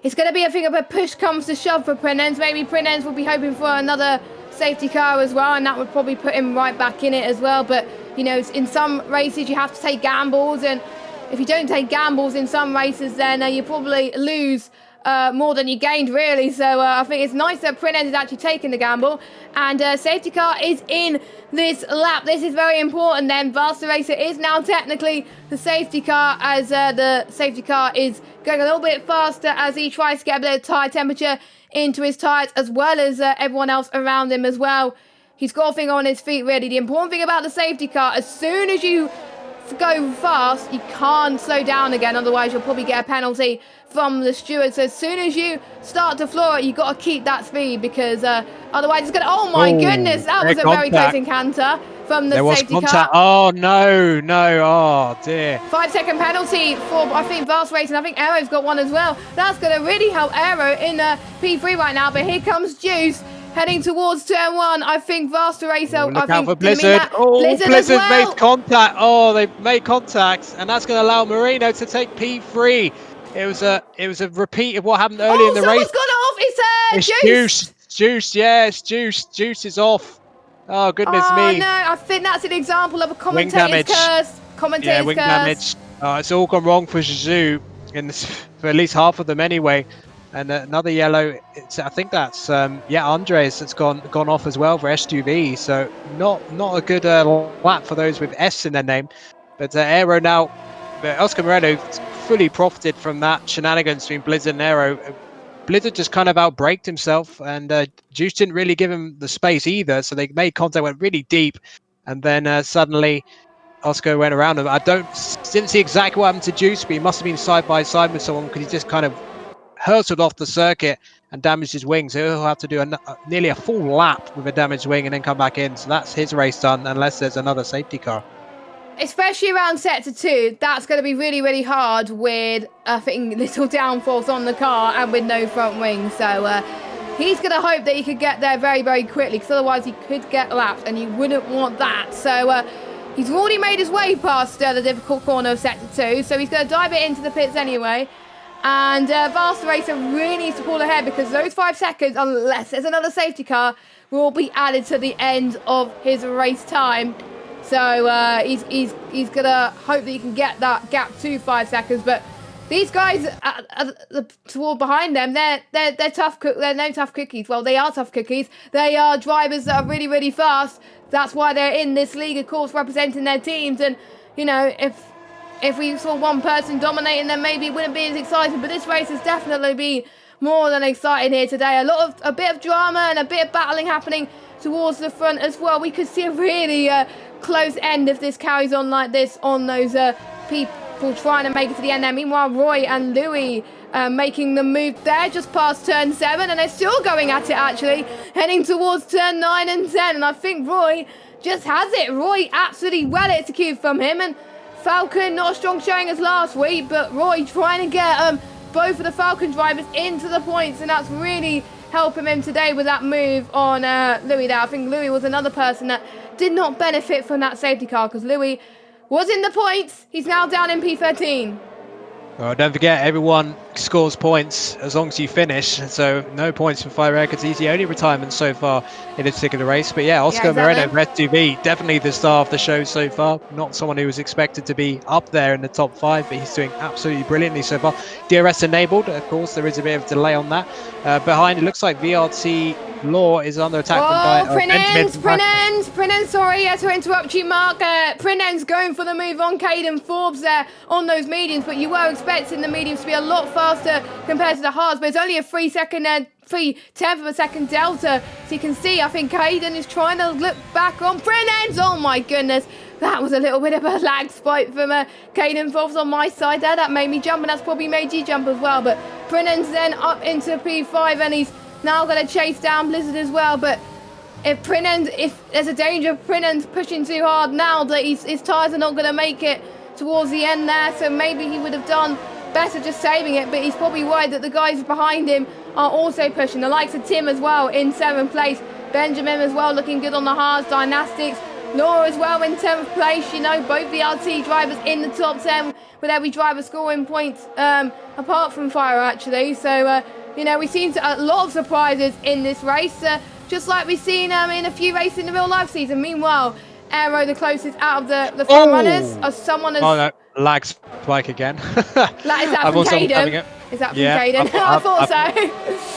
it's going to be a thing of a push comes to shove for Prinens. Maybe Prinens will be hoping for another safety car as well, and that would probably put him right back in it as well. But, you know, in some races you have to take gambles, and if you don't take gambles in some races, then you probably lose more than you gained, really. So I think it's nice that Prinens is actually taking the gamble, and safety car is in this lap. This is very important then. Vaster Racer is now technically the safety car, as the safety car is going a little bit faster as he tries to get a bit of tyre temperature into his tyres, as well as everyone else around him as well. He's got a thing on his feet, really. The important thing about the safety car, as soon as you go fast, you can't slow down again, otherwise you'll probably get a penalty from the steward. So as soon as you start to floor it, you've got to keep that speed, because otherwise it's going to... Oh my goodness, that was a very close encounter from the safety car. Oh no, oh dear. 5-second penalty for, I think, Vast Racing. I think Aero's got one as well. That's going to really help Aero in P3 right now, but here comes Juice heading towards turn 1. I think Vaster Racer... Look out for Blizzard. Blizzard made contact. Oh, they've made contact, and that's going to allow Marino to take P3. It was a repeat of what happened earlier in the race. Someone's gone off. It's Juice. Juice, yeah, it's Juice. Juice is off. Oh, goodness me. Oh, no, I think that's an example of a commentator's curse. Yeah, wing damage. It's all gone wrong for Zhu, for at least half of them anyway. And another yellow, I think that's, Andres that's gone off as well for S2V. So not a good lap for those with S in their name. But Aero now, Oscar Moreno fully profited from that shenanigans between Blizzard and Aero. Blizzard just kind of outbraked himself, and Juice didn't really give him the space either. So they made contact, went really deep, and then suddenly Oscar went around him. Didn't see exactly what happened to Juice, but he must have been side by side with someone, because he just kind of hurtled off the circuit and damaged his wing. So he'll have to do nearly a full lap with a damaged wing and then come back in. So that's his race done, unless there's another safety car. Especially around sector 2, that's going to be really, really hard with, I think, little downforce on the car and with no front wing. So he's going to hope that he could get there very, very quickly, because otherwise he could get lapped, and you wouldn't want that. So he's already made his way past the difficult corner of sector 2, so he's going to dive it into the pits anyway. And Vaster Racer really needs to pull ahead, because those 5 seconds, unless there's another safety car, will be added to the end of his race time. So he's going to hope that he can get that gap to 5 seconds. But these guys toward behind them, they're tough. They're no tough cookies. Well, they are tough cookies. They are drivers that are really, really fast. That's why they're in this league, of course, representing their teams. And, you know, if we saw one person dominating, then maybe it wouldn't be as exciting. But this race has definitely been more than exciting here today. A bit of drama and a bit of battling happening towards the front as well. We could see a really close end if this carries on like this on those people trying to make it to the end there. Meanwhile, Roy and Louis making the move there just past turn 7, and they're still going at it, actually, heading towards turn 9 and 10. And I think Roy just has it. Roy absolutely well executed from him, and Falcon not a strong showing as last week, but Roy trying to get both of the Falcon drivers into the points, and that's really helping him today with that move on Louis there. I think Louis was another person that did not benefit from that safety car, because Louis was in the points. He's now down in P13. Well, don't forget, everyone scores points as long as you finish. So no points for Fire Records. He's the only retirement so far in this particular race. But yeah, Oscar Moreno for S2V, definitely the star of the show so far. Not someone who was expected to be up there in the top 5, but he's doing absolutely brilliantly so far. DRS enabled, of course, there is a bit of delay on that. Behind, it looks like VRT Law is under attack from Prinens, sorry to interrupt you, Mark. Prinens going for the move on Caden Forbes there on those mediums, but you were expecting the mediums to be a lot faster compared to the hards, but it's only a 3/10 of a second delta. So you can see, I think Caden is trying to look back on Prinens. Oh my goodness. That was a little bit of a lag spike from Caden Forbes on my side there. That made me jump, and that's probably made you jump as well. But Prinens then up into P5, and he's now going to chase down Blizzard as well. But if there's a danger of Prinens pushing too hard now, that his tyres are not going to make it towards the end there. So maybe he would have done better just saving it. But he's probably worried that the guys behind him are also pushing. The likes of Tim as well in 7th place. Benjamin as well looking good on the hards. Dynastics. Laura as well in 10th place. You know, both VRT drivers in the top 10 with every driver scoring points apart from Fire actually. So, you know, we've seen a lot of surprises in this race, just like we've seen in a few races in the real life season. Meanwhile, Aero, the closest out of the front runners, someone has... Oh, no. Lag spike again. Is that from Caden? Is that from Caden? I thought so.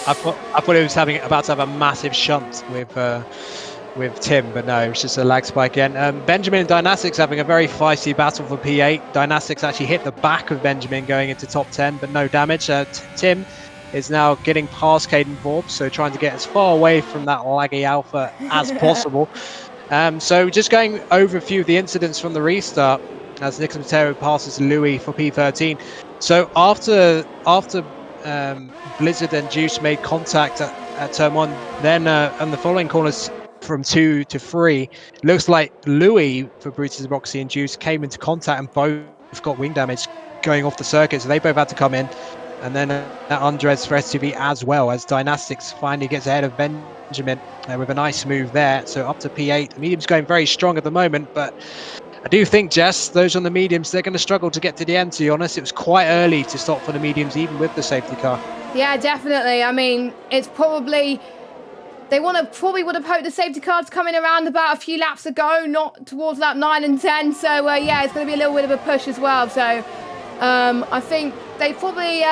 I thought it was about to have a massive shunt with Tim, but no, it was just a lag spike again. Benjamin and Dynastics having a very feisty battle for P8. Dynastics actually hit the back of Benjamin going into top 10, but no damage. Tim is now getting past Caden Forbes, so trying to get as far away from that laggy alpha as possible. So just going over a few of the incidents from the restart as Nicholas Mateo passes Louis for P13. So after Blizzard and Juice made contact at turn 1, then on the following corners from 2 to 3, looks like Louis for Brutus, Roxy and Juice came into contact and both got wing damage going off the circuit, so they both had to come in. And then Andres for STV as well, as Dynastics finally gets ahead of Benjamin with a nice move there. So up to P8. The medium's going very strong at the moment, but I do think, Jess, those on the mediums, they're going to struggle to get to the end, to be honest. It was quite early to stop for the mediums, even with the safety car. Yeah, definitely. I mean, it's probably... They probably would have hoped the safety car's coming around about a few laps ago, not towards lap 9 and 10. So, yeah, it's going to be a little bit of a push as well. So, I think they probably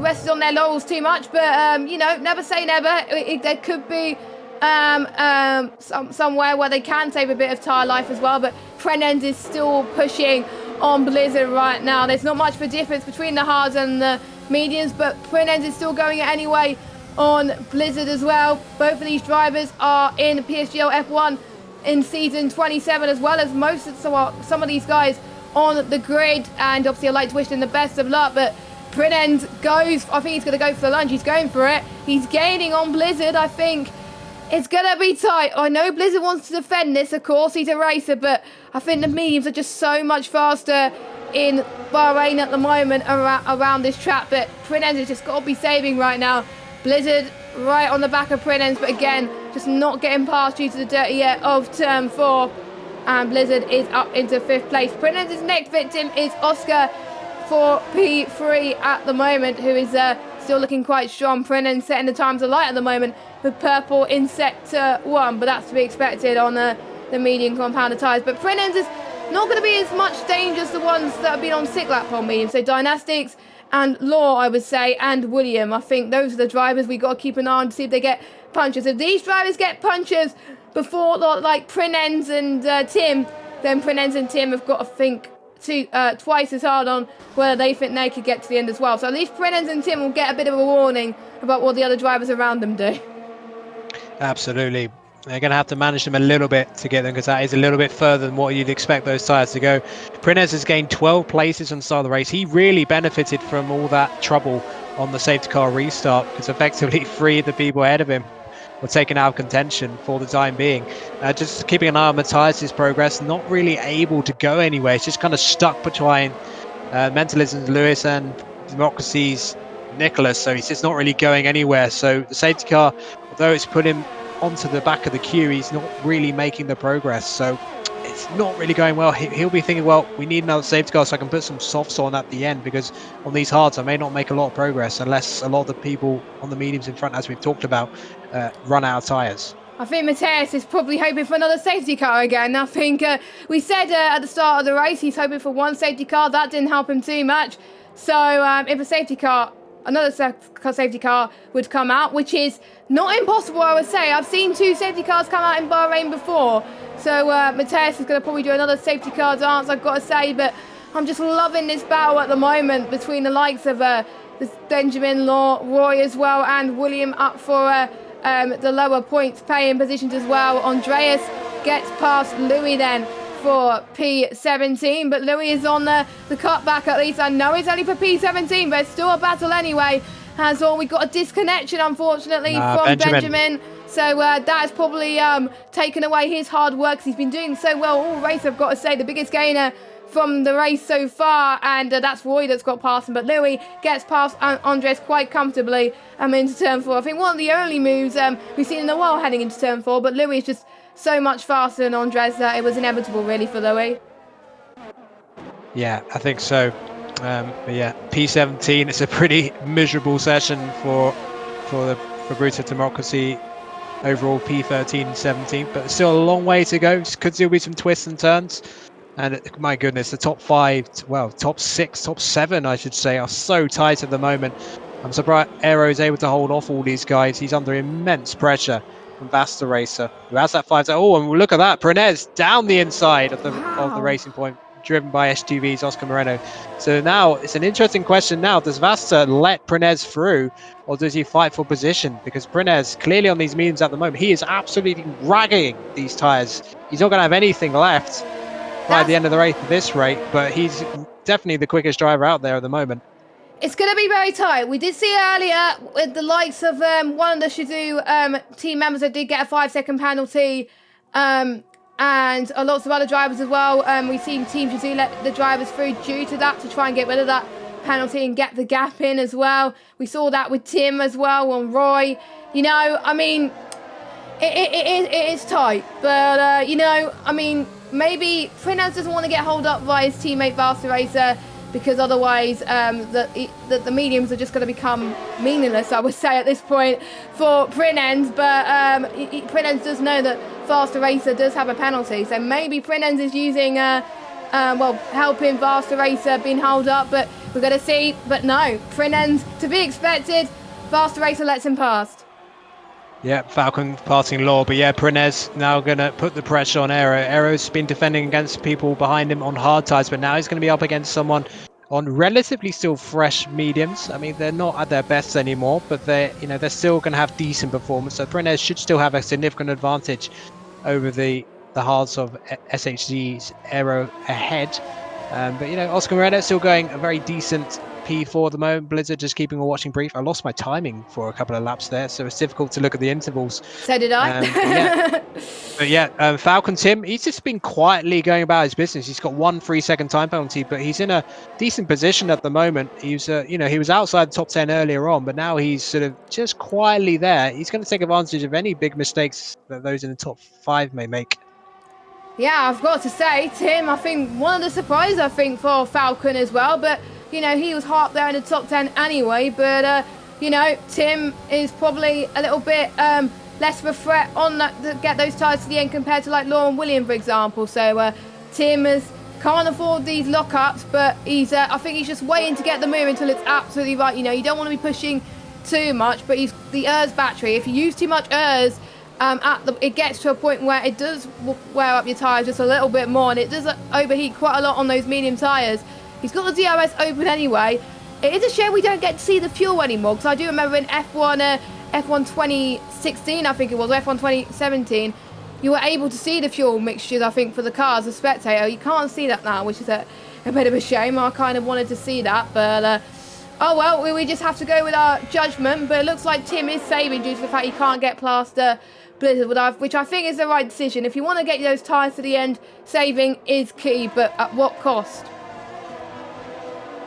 rested on their laurels too much. But, you know, never say never. There could be somewhere where they can save a bit of tyre life as well. But Prenend is still pushing on Blizzard right now. There's not much of a difference between the hards and the mediums, but Prenend is still going it anyway on Blizzard as well. Both of these drivers are in PSGL F1 in season 27, as well as some of these guys on the grid. And obviously I'd like to wish them the best of luck, but Prenend goes, I think he's going to go for the lunge. He's going for it. He's gaining on Blizzard. I think it's going to be tight. I know Blizzard wants to defend this, of course. He's a racer, but I think the mediums are just so much faster in Bahrain at the moment around this track. But Prenend has just got to be saving right now. Blizzard right on the back of Prenens, but again, just not getting past due to the dirty yet of turn 4. And Blizzard is up into 5th place. Prenens' next victim is Oscar for P3 at the moment, who is still looking quite strong. Prenens setting the times alight at the moment with purple in sector 1, but that's to be expected on the medium compounder tyres. But Prenens is not going to be as much danger as the ones that have been on 6 lap on medium. So Dynastics and Law, I would say, and William. I think those are the drivers we got to keep an eye on to see if they get punches. If these drivers get punches before, like Prenens and Tim, then Prenens and Tim have got to think twice as hard on whether they think they could get to the end as well. So at least Prenens and Tim will get a bit of a warning about what the other drivers around them do. Absolutely. They're going to have to manage them a little bit to get them, because that is a little bit further than what you'd expect those tyres to go. Prenez has gained 12 places on the start of the race. He really benefited from all that trouble on the safety car restart, because effectively 3 of the people ahead of him were taken out of contention for the time being. Just keeping an eye on Matthias's progress, not really able to go anywhere. It's just kind of stuck between Mentalism's Lewis and Democracy's Nicholas, so he's just not really going anywhere. So the safety car, although it's put him onto the back of the queue, he's not really making the progress. So it's not really going well. He'll be thinking, well, we need another safety car so I can put some softs on at the end, because on these hards I may not make a lot of progress unless a lot of the people on the mediums in front, as we've talked about, run out of tyres. I think Matthias is probably hoping for another safety car again. I think we said at the start of the race he's hoping for one safety car. That didn't help him too much. So if a safety car, another safety car would come out, which is not impossible, I would say. I've seen 2 safety cars come out in Bahrain before. So Matthias is going to probably do another safety car dance, I've got to say. But I'm just loving this battle at the moment between the likes of Benjamin, Roy as well, and William up for the lower points paying positions as well. Andreas gets past Louis then for P17, but Louis is on the cutback at least. I know it's only for P17, but it's still a battle anyway. As all, we got a disconnection unfortunately from Benjamin. So that has probably taken away his hard work, 'cause he's been doing so well all race, I've got to say. The biggest gainer from the race so far, and that's Roy that's got past him, but Louis gets past Andres quite comfortably into turn 4. I think one of the only moves we've seen in a while heading into turn 4, but Louis is just so much faster than Andres that it was inevitable really for Louis. Yeah, I think so. But yeah, P17, it's a pretty miserable session for Bruta Democracy. Overall P13 and 17, but still a long way to go. Could still be some twists and turns. And my goodness, the top 5, well, top 6, top 7, I should say, are so tight at the moment. I'm surprised Aero is able to hold off all these guys. He's under immense pressure from Vasta Racer, who has that 5. Oh, and look at that, Prenez down the inside of the racing point, driven by STV's Oscar Moreno. So now it's an interesting question now. Does Vasta let Prenez through, or does he fight for position? Because Prenez, clearly on these mediums at the moment, he is absolutely ragging these tyres. He's not going to have anything left by the end of the race at this rate, but he's definitely the quickest driver out there at the moment. It's going to be very tight. We did see earlier with the likes of one of the Shizou team members that did get a 5-second penalty, and lots of other drivers as well. We've seen Team Shizou let the drivers through due to that, to try and get rid of that penalty and get the gap in as well. We saw that with Tim as well on Roy. You know, I mean, it is tight, but you know, I mean, maybe Prenez doesn't want to get held up by his teammate Vasta Racer, because otherwise the mediums are just going to become meaningless, I would say, at this point for Prenez. But Prenez does know that Vasta Racer does have a penalty, so maybe Prenez is using helping Vasta Racer being held up, but we're going to see. But no, Prenez, to be expected, Vasta Racer lets him past. Yeah, Falcon passing Law, but yeah, Prenez now going to put the pressure on Aero. Aero's been defending against people behind him on hard tyres, but now he's going to be up against someone on relatively still fresh mediums. I mean, they're not at their best anymore, but they're still going to have decent performance. So Prenez should still have a significant advantage over the hards of SHG's Aero ahead. But you know, Oscar Moreno still going a very decent P4 at the moment. Blizzard just keeping a watching brief. I lost my timing for a couple of laps there, so it's difficult to look at the intervals. So did I. But yeah, Falcon Tim, he's just been quietly going about his business. He's got 1 3-second time penalty, but he's in a decent position at the moment. He was outside the top 10 earlier on, but now he's sort of just quietly there. He's going to take advantage of any big mistakes that those in the top 5 may make. Yeah, I've got to say, Tim, I think one of the surprises, I think, for Falcon as well, but you know, he was hot there in the top 10 anyway, but you know, Tim is probably a little bit less of a threat on that to get those tyres to the end compared to like Lauren William, for example. So Tim can't afford these lockups, but I think he's just waiting to get the move until it's absolutely right. You know, you don't want to be pushing too much, but he's the ERS battery. If you use too much ERS, it gets to a point where it does wear up your tyres just a little bit more, and it does overheat quite a lot on those medium tyres. He's got the DRS open anyway. It is a shame we don't get to see the fuel anymore, because I do remember in F1 2016, I think it was, or F1 2017, you were able to see the fuel mixtures, I think, for the cars, the spectator. You can't see that now, which is a bit of a shame. I kind of wanted to see that, but oh well, we just have to go with our judgment. But it looks like Tim is saving due to the fact he can't get past Blizzard, which I think is the right decision. If you want to get those tyres to the end, saving is key, but at what cost?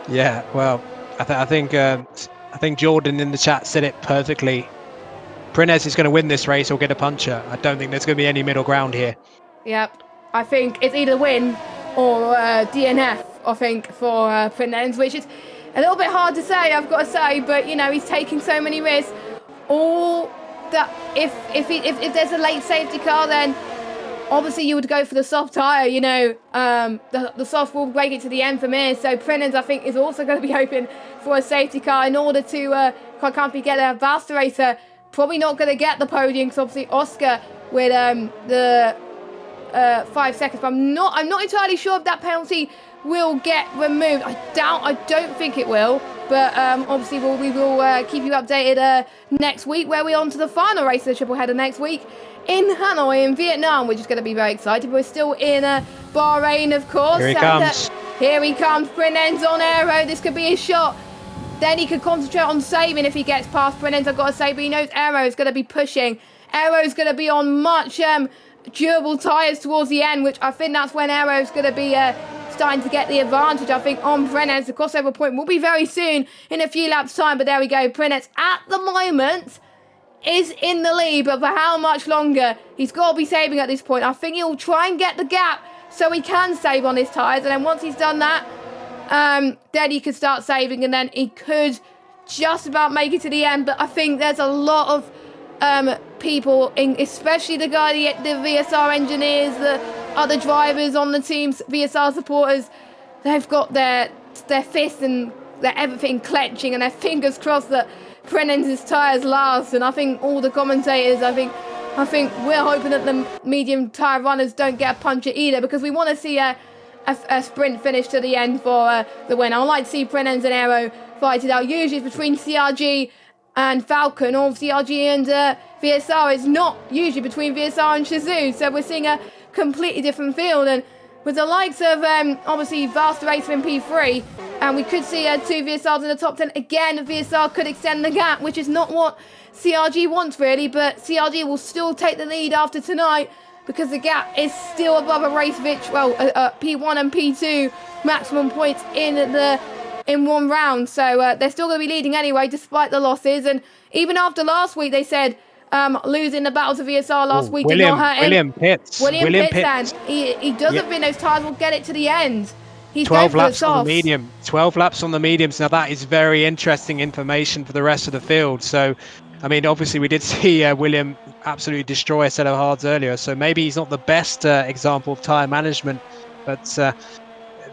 Yeah, well, I think Jordan in the chat said it perfectly. Prenez is going to win this race or get a puncher. I don't think there's going to be any middle ground here. Yep. I think it's either win or DNF, I think, for Fernandez, which is a little bit hard to say, I've got to say, but, you know, he's taking so many risks. All that, if there's a late safety car, then obviously you would go for the soft tyre, you know. The soft will break it to the end from here, so Fernandez, I think, is also going to be hoping for a safety car in order to quite comfortably get a Valster racer. Probably not going to get the podium, because obviously Oscar with the 5 seconds, but I'm not entirely sure if that penalty will get removed. I don't think it will, but obviously we will keep you updated next week, where we're on to the final race of the triple header next week in Hanoi in Vietnam, which is going to be very exciting. We're still in Bahrain, of course. Here he comes. Here he comes. Fernandez on aero. This could be his shot. Then he could concentrate on saving if he gets past Fernandez, I've got to say, but he knows Aero is going to be pushing. Aero is going to be on much durable tyres towards the end, which I think that's when Aero is going to be starting to get the advantage, I think, on Fernandez. The crossover point will be very soon, in a few laps' time, but there we go. Fernandez, at the moment, is in the lead, but for how much longer? He's got to be saving at this point. I think he'll try and get the gap so he can save on his tyres, and then once he's done that, then he could start saving, and then he could just about make it to the end. But I think there's a lot of people, especially the VSR engineers, the other drivers on the team's VSR supporters, they've got their fists and their everything clenching and their fingers crossed that Fernandez's tyres last. And I think all the commentators, I think we're hoping that the medium tyre runners don't get a puncture either, because we want to see a sprint finish to the end for the win. I'd like to see Fernandez and Aero fight it out. Usually it's between CRG and Falcon, or CRG and VSR. It's not usually between VSR and Shizou, so we're seeing a completely different field. And with the likes of obviously Valster Racer in P3, and we could see 2 VSRs in the top 10 again. VSR could extend the gap, which is not what CRG wants really, but CRG will still take the lead after tonight, because the gap is still above a race P1 and P2 maximum points in one round. So they're still going to be leading anyway, despite the losses. And even after last week, they said losing the battle to VSR last week did not hurt him. William Pitts. And he doesn't think those tyres will get it to the end. He's 12 going for laps on the medium. 12 laps on the mediums. Now that is very interesting information for the rest of the field. So, I mean, obviously we did see William absolutely destroy a set of hards earlier. So maybe he's not the best example of tyre management, but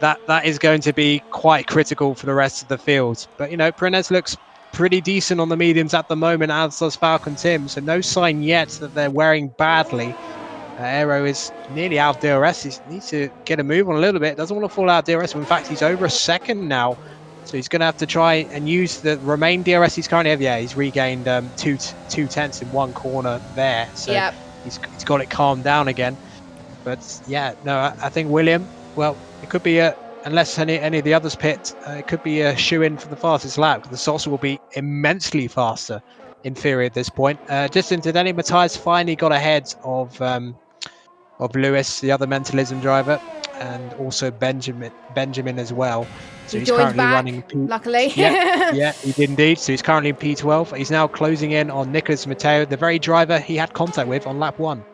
that is going to be quite critical for the rest of the field. But, you know, Fernandez looks pretty decent on the mediums at the moment, as does Falcon Tim. So no sign yet that they're wearing badly. Aero is nearly out of DRS. He needs to get a move on a little bit. Doesn't want to fall out of DRS. In fact, he's over a second now. So he's going to have to try and use the remaining DRS he's currently have. Yeah, he's regained two tenths in one corner there. So yep. He's got it calmed down again. But yeah, no, I think William, well, it could be unless any of the others pit, it could be a shoe-in for the fastest lap. The Saucer will be immensely faster in theory at this point. Just incidentally, Matthias finally got ahead of Lewis, the other Mentalism driver, and also Benjamin as well. So he's currently running luckily. Yeah, he did indeed. So he's currently in P12. He's now closing in on Nicholas Matteo, the very driver he had contact with on lap 1.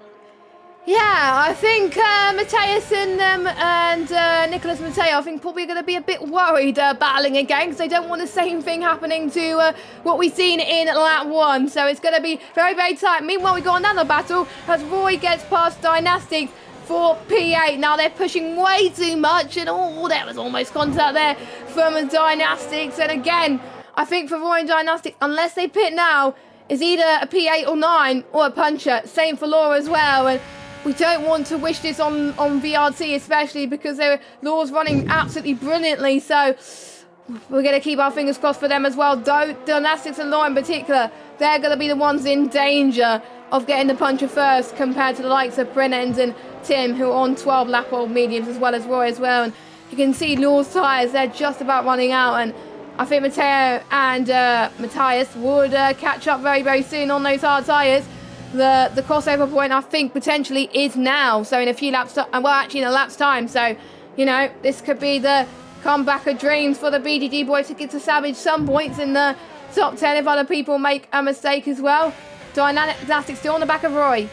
Yeah, I think Matthias and Nicholas Matteo, I think, probably going to be a bit worried battling again, because they don't want the same thing happening to what we've seen in lap 1. So it's going to be very, very tight. Meanwhile, we got another battle as Roy gets past Dynastics for P8. Now they're pushing way too much, and there was almost contact there from Dynastics. And again, I think for Roy and Dynastics, unless they pit now, is either a P8 or 9 or a puncher. Same for Laura as well. And we don't want to wish this on VRT, especially because Laura's running absolutely brilliantly. So we're going to keep our fingers crossed for them as well. Dynastics and Laura in particular, they're going to be the ones in danger of getting the puncher first, compared to the likes of Brennans and Tim, who are on 12 lap old mediums, as well as Roy as well. And you can see Laura's tyres, they're just about running out. And I think Matteo and Matthias would catch up very, very soon on those hard tyres. The crossover point, I think, potentially is now. So in a few laps, actually in a lap's time. So, you know, this could be the comeback of dreams for the BGG boys to get to salvage some points in the top 10 if other people make a mistake as well. Dynamic still on the back of Roy.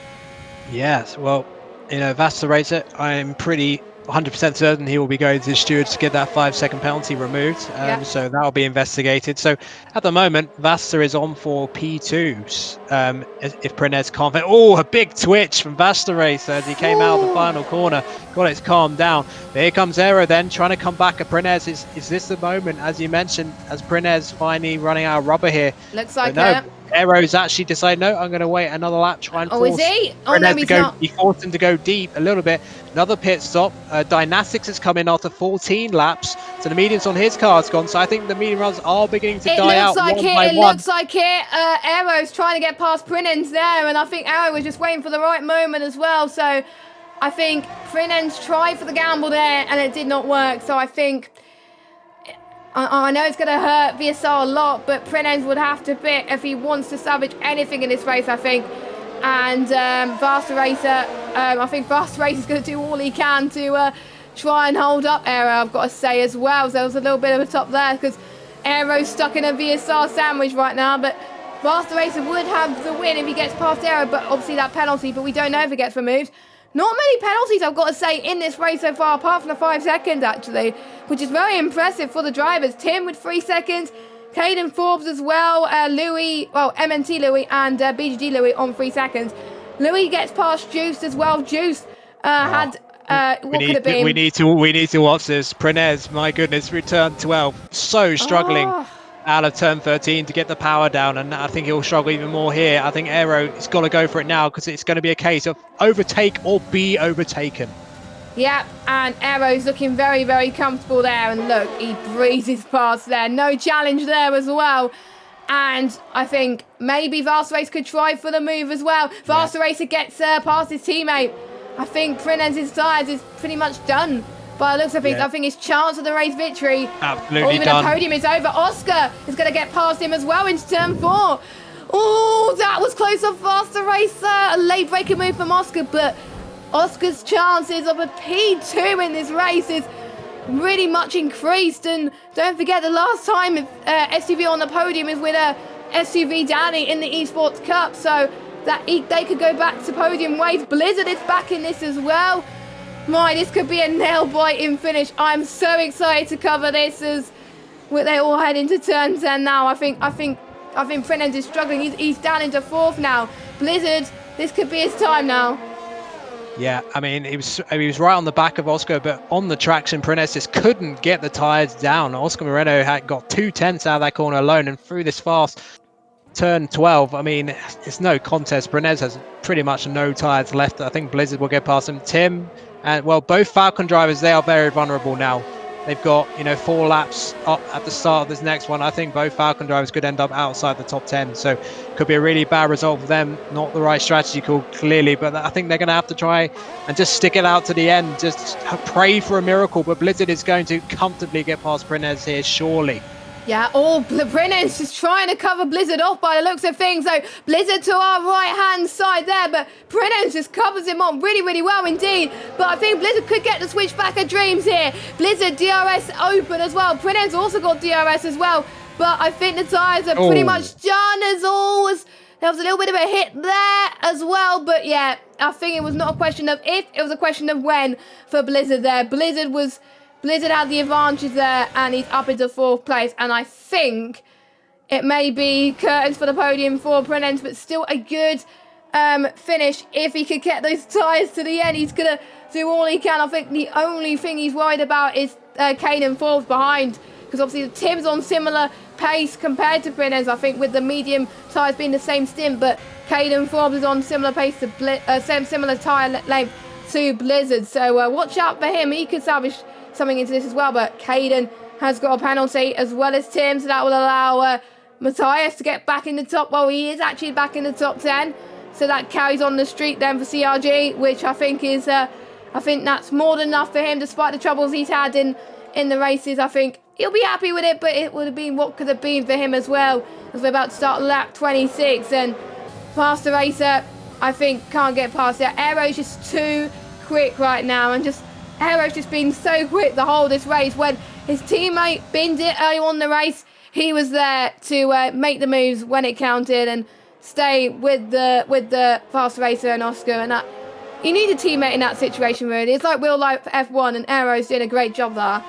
Yes, well, Vasta Racer, I'm pretty 100% certain he will be going to the stewards to get that 5-second penalty removed. So that will be investigated. So at the moment, Vasta is on for P2s. If Prenez can't. Oh, a big twitch from Vasta Racer as he came out of the final corner. Got it calmed down. But here comes Aero then trying to come back at Prenez. Is this the moment, as you mentioned, as Prenez finally running out of rubber here? Looks like it. Aero's actually decided, no, I'm going to wait another lap, try and force is he? Oh, no, he's not. He forced him to go deep a little bit. Another pit stop. Dynatics has come in after 14 laps, so the mediums on his car's gone. So I think the medium runs are beginning to die out one by one. It looks like it. Aero's trying to get past Prinens there, and I think Aero was just waiting for the right moment as well. So I think Prinens tried for the gamble there, and it did not work. So I think... I know it's going to hurt VSR a lot, but Prenez would have to pit if he wants to salvage anything in this race, I think. And Vasta Racer, I think Vasta Racer is going to do all he can to try and hold up Aero, I've got to say as well. So there was a little bit of a top there because Aero's stuck in a VSR sandwich right now. But Vasta Racer would have the win if he gets past Aero, but obviously that penalty, but we don't know if it gets removed. Not many penalties, I've got to say, in this race so far, apart from the 5 seconds, actually, which is very impressive for the drivers. Tim with 3 seconds, Caden Forbes as well, Louis, well, MNT Louis and BGG Louis on 3 seconds. Louis gets past Juice as well. Juice had, what could it be? We need to watch this. Prenez, my goodness, return 12. So struggling. Out of turn 13 to get the power down, and I think he'll struggle even more here. I think Aero has got to go for it now because it's going to be a case of overtake or be overtaken. Yeah, and Aero's looking very, very comfortable there, and look, he breezes past there. No challenge there as well. And I think maybe Vasta Racer could try for the move as well. Vasta Racer gets past his teammate. I think Prenez's tyres is pretty much done. By the looks of things, I think his chance of the race victory, absolutely or even done. the podium is over. Oscar is going to get past him as well into turn 4. Oh, that was close off Vasta Racer. A late breaking move from Oscar, but Oscar's chances of a P2 in this race is really much increased. And don't forget, the last time SUV on the podium is with SUV Danny in the Esports Cup, so that they could go back to podium ways. Blizzard is back in this as well. This could be a nail-biting finish. I'm so excited to cover this as they all head into turn 10 now. I think Prenez is struggling. He's down into 4th now. Blizzard, this could be his time now. Yeah, I mean, he was right on the back of Oscar, but on the traction, Prenez just couldn't get the tyres down. Oscar Moreno had got 2/10 out of that corner alone, and through this fast turn 12, I mean, it's no contest. Prenez has pretty much no tyres left. I think Blizzard will get past him. Tim, and well, both Falcon drivers, they are very vulnerable now. They've got 4 laps up at the start of this next one. I think both Falcon drivers could end up outside the top 10, so could be a really bad result for them. Not the right strategy call, clearly, but I think they're going to have to try and just stick it out to the end, just pray for a miracle. But Blizzard is going to comfortably get past Prenez here, surely. Yeah, Prenez is trying to cover Blizzard off by the looks of things. So Blizzard to our right-hand side there, but Prenez just covers him on really, really well indeed. But I think Blizzard could get the switchback of dreams here. Blizzard DRS open as well. Prenez also got DRS as well. But I think the tyres are pretty much done as always. There was a little bit of a hit there as well. But yeah, I think it was not a question of if, it was a question of when for Blizzard there. Blizzard had the advantage there, and he's up into 4th place. And I think it may be curtains for the podium for Prenez, but still a good finish. If he could get those tyres to the end, he's going to do all he can. I think the only thing he's worried about is Caden Forbes behind, because obviously the Tim's on similar pace compared to Prenez, I think, with the medium tyres being the same stint, but Caden Forbes is on similar pace to similar tyre length to Blizzard. So watch out for him. He could salvage something into this as well, but Caden has got a penalty as well as Tim, so that will allow Matthias to get back in the top. Well, he is actually back in the top 10, so that carries on the streak then for CRG, which I think is I think that's more than enough for him, despite the troubles he's had in the races. I think he'll be happy with it, but it would have been what could have been for him as well, as we're about to start lap 26, and Vasta Racer, I think, can't get past it. Aero's just too quick right now, and Aero's just been so quick the whole this race. When his teammate binned it early on in the race, he was there to make the moves when it counted and stay with the Fast Racer and Oscar. And You need a teammate in that situation, really. It's like real life F1, and Aero's doing a great job there.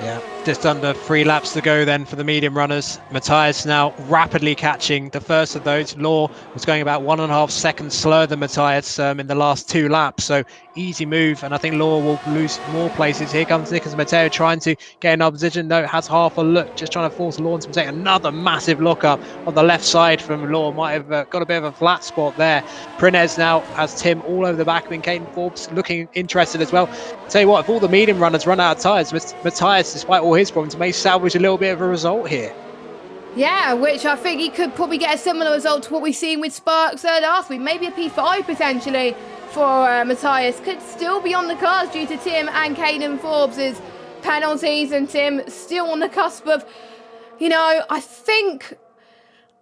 Yeah, just under 3 laps to go then for the medium runners. Matthias now rapidly catching the first of those. Law was going about 1.5 seconds slower than Matthias in the last 2 laps. So easy move, and I think Law will lose more places. Here comes Nicholas Matteo trying to get in opposition. No, has half a look, just trying to force Law to take another massive look up on the left side from Law. Might have got a bit of a flat spot there. Prinez now has Tim all over the back of him. Caden Forbes looking interested as well. Tell you what, if all the medium runners run out of tyres, Matthias, despite all his problems, may salvage a little bit of a result here. Yeah, which I think he could probably get a similar result to what we've seen with Sparks last week. Maybe a P5 potentially for Matthias. Could still be on the cards due to Tim and Caden Forbes' penalties, and Tim still on the cusp of, I think,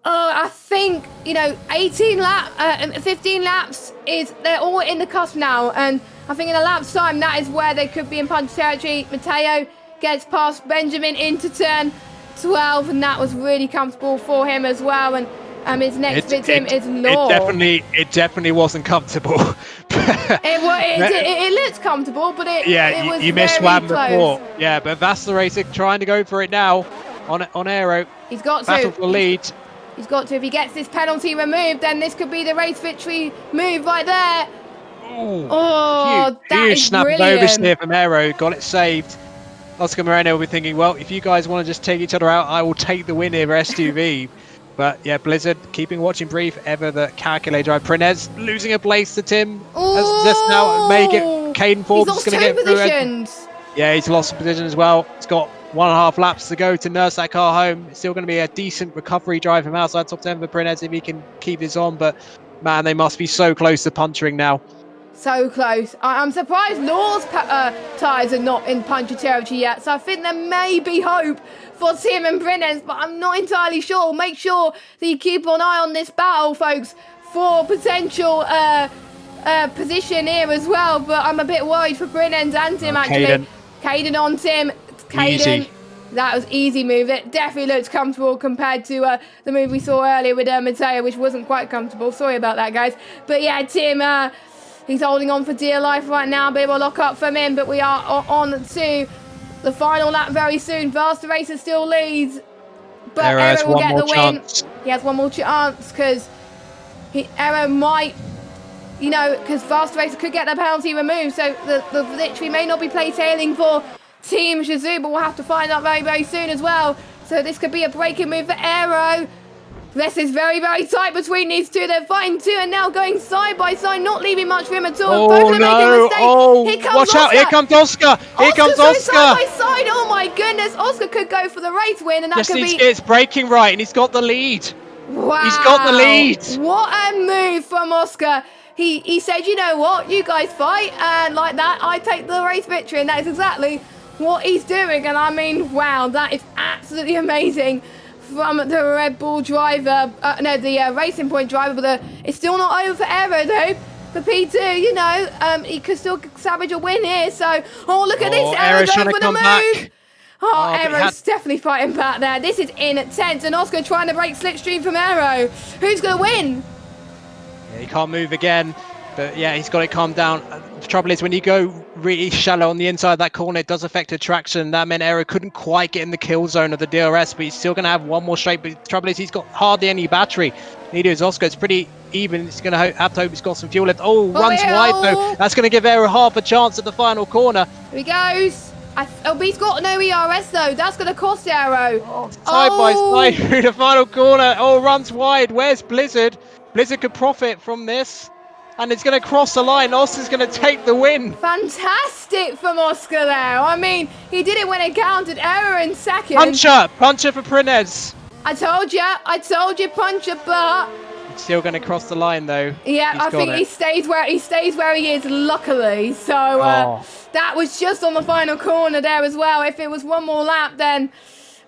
15 laps they're all in the cusp now, and I think in a lap's time that is where they could be in punch territory. Matteo gets past Benjamin into turn 12, and that was really comfortable for him as well. And his next victim is Law. It definitely wasn't comfortable. it looked comfortable, but it was you missed one close. before. Yeah, but Vassaracer trying to go for it now on Aero. He's got to. Battle for the lead. He's got to. If he gets this penalty removed, then this could be the race victory move right there. Huge snap of oversteer from Aero. Got it saved. Oscar Moreno will be thinking, well, if you guys want to just take each other out, I will take the win here for SUV. But yeah, Blizzard keeping watching brief. Ever the calculator drive. Prinez losing a place to Tim. As just now make it. Caden Forbes is going to get positions. Yeah, he's lost a position as well. He's got 1.5 laps to go to nurse that car home. It's still going to be a decent recovery drive from outside top 10 for Prinez if he can keep this on. But man, they must be so close to puncturing now. So close. I'm surprised Law's tyres are not in puncture territory yet. So I think there may be hope for Tim and Prinez, but I'm not entirely sure. Make sure that you keep an eye on this battle, folks, for potential position here as well. But I'm a bit worried for Prinez and Tim, actually. Caden on Tim. Caden. Easy. That was easy move. It definitely looks comfortable compared to the move we saw earlier with Matteo, which wasn't quite comfortable. Sorry about that, guys. But yeah, Tim... he's holding on for dear life right now. Bit of a lock up from him, but we are on to the final lap very soon. Vassaracer still leads, but Aero will get the win. He has one more chance because Aero might, because Vassaracer could get the penalty removed. So the victory may not be plain-sailing for Team Shazoo, but we'll have to find out very, very soon as well. So this could be a breaking move for Aero. This is very, very tight between these two. They're fighting two and now going side by side, not leaving much room at all. Both of them making a mistake. Here comes watch Oscar. out. Here comes Oscar. Here comes Oscar. Side by side. Oh my goodness. Oscar could go for the race win, and that could be... It's braking right, and he's got the lead. Wow. He's got the lead. What a move from Oscar. He said, you know what, you guys fight, and like that, I take the race victory, and that is exactly what he's doing. And I mean, wow, that is absolutely amazing from the Red Bull driver, the Racing Point driver, but it's still not over for Aero though. For P2, he could still salvage a win here. So, look at this, Aero's going for the move. Back. Aero's definitely fighting back there. This is intense, and Oscar trying to break slipstream from Aero. Who's going to win? Yeah, he can't move again. But yeah, he's got it calmed down. The trouble is when you go really shallow on the inside of that corner, it does affect the traction. That meant Aero couldn't quite get in the kill zone of the DRS, but he's still going to have one more straight. But the trouble is he's got hardly any battery. Neither is Oscar. It's pretty even. He's going to have to hope he's got some fuel left. Runs wide though. That's going to give Aero half a chance at the final corner. Here he goes. But he's got no ERS though. That's going to cost Aero. Side by side through the final corner. Runs wide. Where's Blizzard? Blizzard could profit from this. And it's going to cross the line. Oscar's going to take the win. Fantastic from Oscar there. I mean, he did it when it counted. Aero in second. Puncher for Prinez. I told you, puncher, but... He's still going to cross the line, though. Yeah, I think he stays where he is, luckily. So that was just on the final corner there as well. If it was one more lap, then...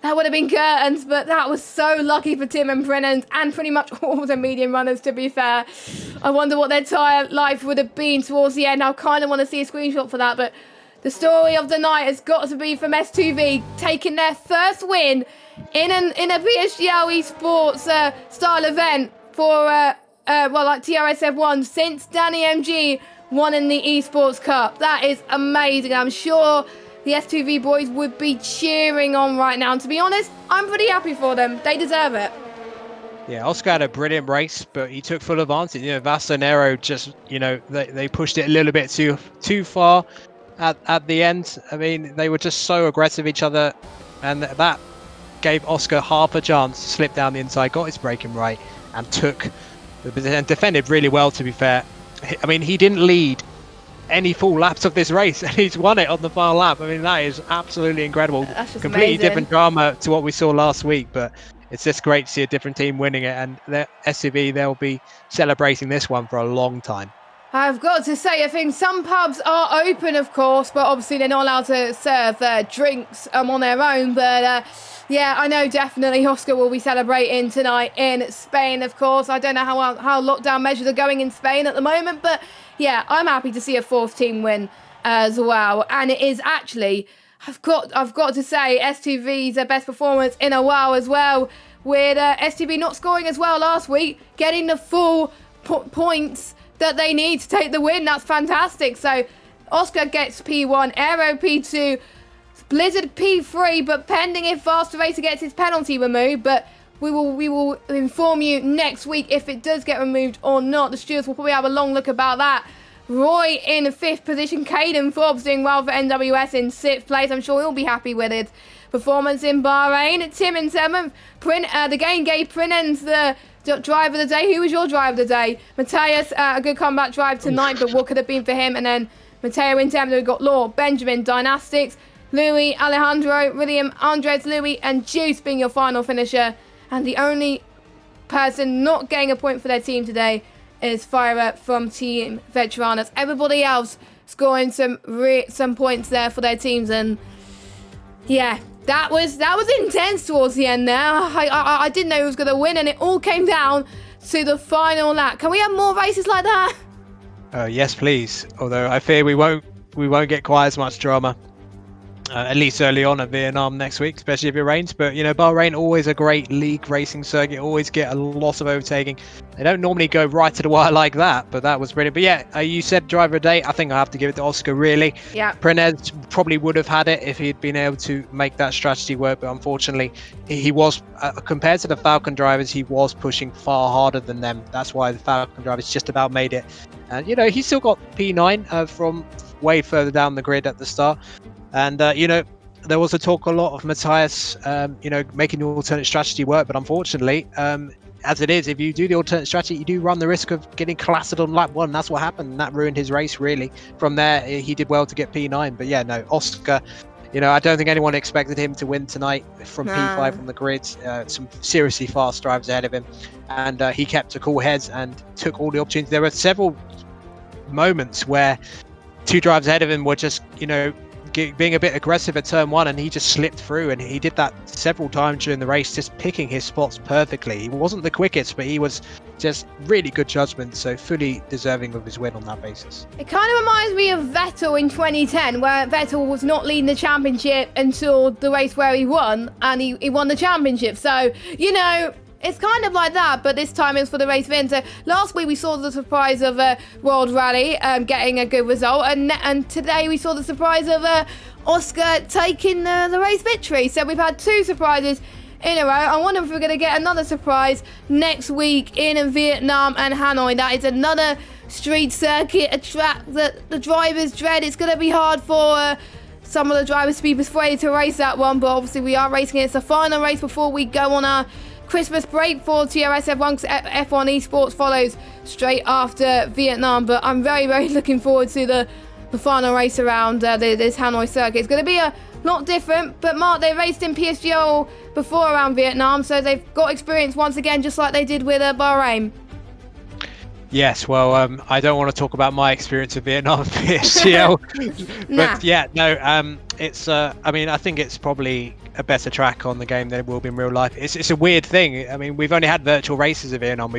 that would have been curtains, but that was so lucky for Tim and Brennan and pretty much all the medium runners, to be fair. I wonder what their tyre life would have been towards the end. I kind of want to see a screenshot for that, but the story of the night has got to be from S2V taking their first win in a PSG Esports style event for like TRSF won since Danny MG won in the Esports Cup. That is amazing. I'm sure the S2V boys would be cheering on right now. And to be honest, I'm pretty happy for them. They deserve it. Yeah, Oscar had a brilliant race, but he took full advantage. Vasonero just, they pushed it a little bit too far at the end. I mean, they were just so aggressive each other, and that gave Oscar half a chance to slip down the inside, got his braking right, and defended really well, to be fair. I mean, he didn't lead any full laps of this race, and he's won it on the final lap. I mean, that is absolutely incredible. That's just completely amazing. Different drama to what we saw last week, but it's just great to see a different team winning it, and the SUV, they'll be celebrating this one for a long time. I've got to say, I think some pubs are open, of course, but obviously they're not allowed to serve drinks on their own. But yeah, I know definitely Oscar will be celebrating tonight in Spain, of course. I don't know how lockdown measures are going in Spain at the moment, but yeah, I'm happy to see a fourth team win as well. And it is actually, I've got to say, S2V's best performance in a while as well, with S2V not scoring as well last week, getting the full points that they need to take the win. That's fantastic. So Oscar gets P1, Aero P2, Blizzard P3, but pending if Faster Racer gets his penalty removed. But we will inform you next week if it does get removed or not. The stewards will probably have a long look about that. Roy in 5th position, Caden Forbes doing well for NWS in 6th place. I'm sure he'll be happy with his performance in Bahrain. Tim in 7th. The game gave Prinens the driver of the day. Who was your driver of the day? Matthias, a good comeback drive tonight, but what could have been for him? And then Matteo in 10th. We've got Law, Benjamin, Dynastics, Louis, Alejandro, William, Andres, Louis, and Juice being your final finisher. And the only person not getting a point for their team today is Fire from Team Veteranos. Everybody else scoring some points there for their teams, and yeah, that was intense towards the end there. I didn't know who was going to win, and it all came down to the final lap. Can we have more races like that? Yes, please. Although I fear we won't get quite as much drama. At least early on at Vietnam next week, especially if it rains. But Bahrain, always a great league racing circuit, always get a lot of overtaking. They don't normally go right to the wire like that, but that was brilliant. But yeah, you said driver of the day. I think I have to give it to Oscar, really. Yeah. Prenez probably would have had it if he'd been able to make that strategy work, but unfortunately, he was compared to the Falcon drivers, he was pushing far harder than them. That's why the Falcon drivers just about made it. And he still got P9 from way further down the grid at the start. And, there was a lot of Matthias, making the alternate strategy work. But unfortunately, as it is, if you do the alternate strategy, you do run the risk of getting clattered on lap 1. That's what happened. And that ruined his race, really. From there, he did well to get P9. But yeah, no, Oscar, I don't think anyone expected him to win tonight from P5 on the grid. Some seriously fast drivers ahead of him. And he kept a cool head and took all the opportunities. There were several moments where 2 drivers ahead of him were just, being a bit aggressive at turn 1, and he just slipped through, and he did that several times during the race, just picking his spots perfectly. He wasn't the quickest, but he was just really good judgment, so fully deserving of his win on that basis. It kind of reminds me of Vettel in 2010, where Vettel was not leading the championship until the race where he won, and he won the championship. So, it's kind of like that, but this time it was for the race win. So last week we saw the surprise of World Rally getting a good result, and today we saw the surprise of Oscar taking the race victory. So we've had 2 surprises in a row. I wonder if we're going to get another surprise next week in Vietnam and Hanoi. That is another street circuit, a track that the drivers dread. It's going to be hard for some of the drivers to be persuaded to race that one, but obviously we are racing it. It's the final race before we go on our Christmas break for TRS F1, because F1 Esports follows straight after Vietnam. But I'm very, very looking forward to the final race around this Hanoi circuit. It's going to be a lot different, but Mark, they raced in PSGO before around Vietnam, so they've got experience once again, just like they did with Bahrain. Yes, well, I don't want to talk about my experience of Vietnam PSGL, but yeah, no, it's. I think it's probably a better track on the game than it will be in real life. It's a weird thing. I mean, we've only had virtual races of Vietnam.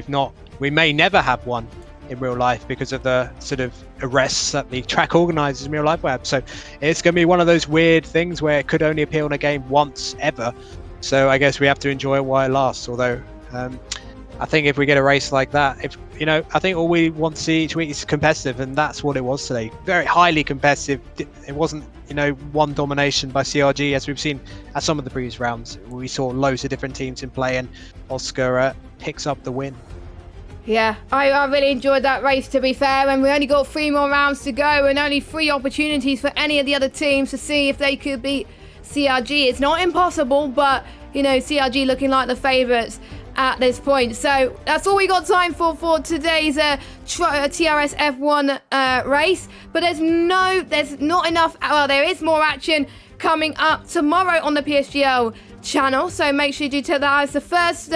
We may never have one in real life because of the sort of arrests that the track organises in real life web. So it's going to be one of those weird things where it could only appear on a game once ever. So I guess we have to enjoy it while it lasts. Although I think if we get a race like that, I think all we want to see each week is competitive, and that's what it was today. Very highly competitive. It wasn't, one domination by CRG as we've seen at some of the previous rounds. We saw loads of different teams in play, and Oscar picks up the win. Yeah, I really enjoyed that race, to be fair, and we only got 3 more rounds to go and only 3 opportunities for any of the other teams to see if they could beat CRG. It's not impossible, but, CRG looking like the favourites at this point. So that's all we got time for today's TRS F1 race. But there's not enough. Well, there is more action coming up tomorrow on the PSGL channel. So make sure you do tell that. It's the first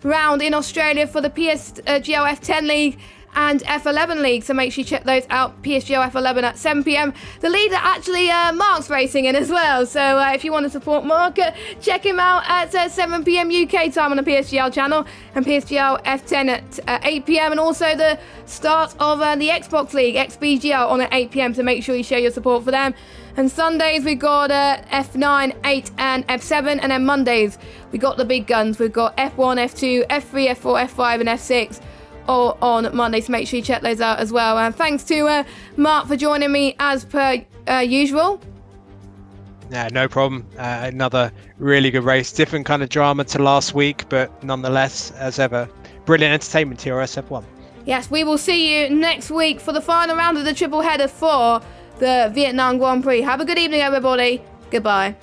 round in Australia for the PSGL F10 League and F11 League, so make sure you check those out. PSGL F11 at 7 p.m. The league that actually Mark's racing in as well, so if you want to support Mark, check him out at 7 p.m. UK time on the PSGL channel, and PSGL F10 at 8 p.m. and also the start of the Xbox League, XBGL, on at 8 p.m, so make sure you show your support for them. And Sundays we've got F9, 8 and F7, and then Mondays we got the big guns. We've got F1, F2, F3, F4, F5 and F6 all on Monday, so make sure you check those out as well. And thanks to Mark for joining me as per usual. Yeah, no problem. Another really good race. Different kind of drama to last week, but nonetheless, as ever, brilliant entertainment here at F1. Yes, we will see you next week for the final round of the triple header for the Vietnam Grand Prix. Have a good evening, everybody. Goodbye.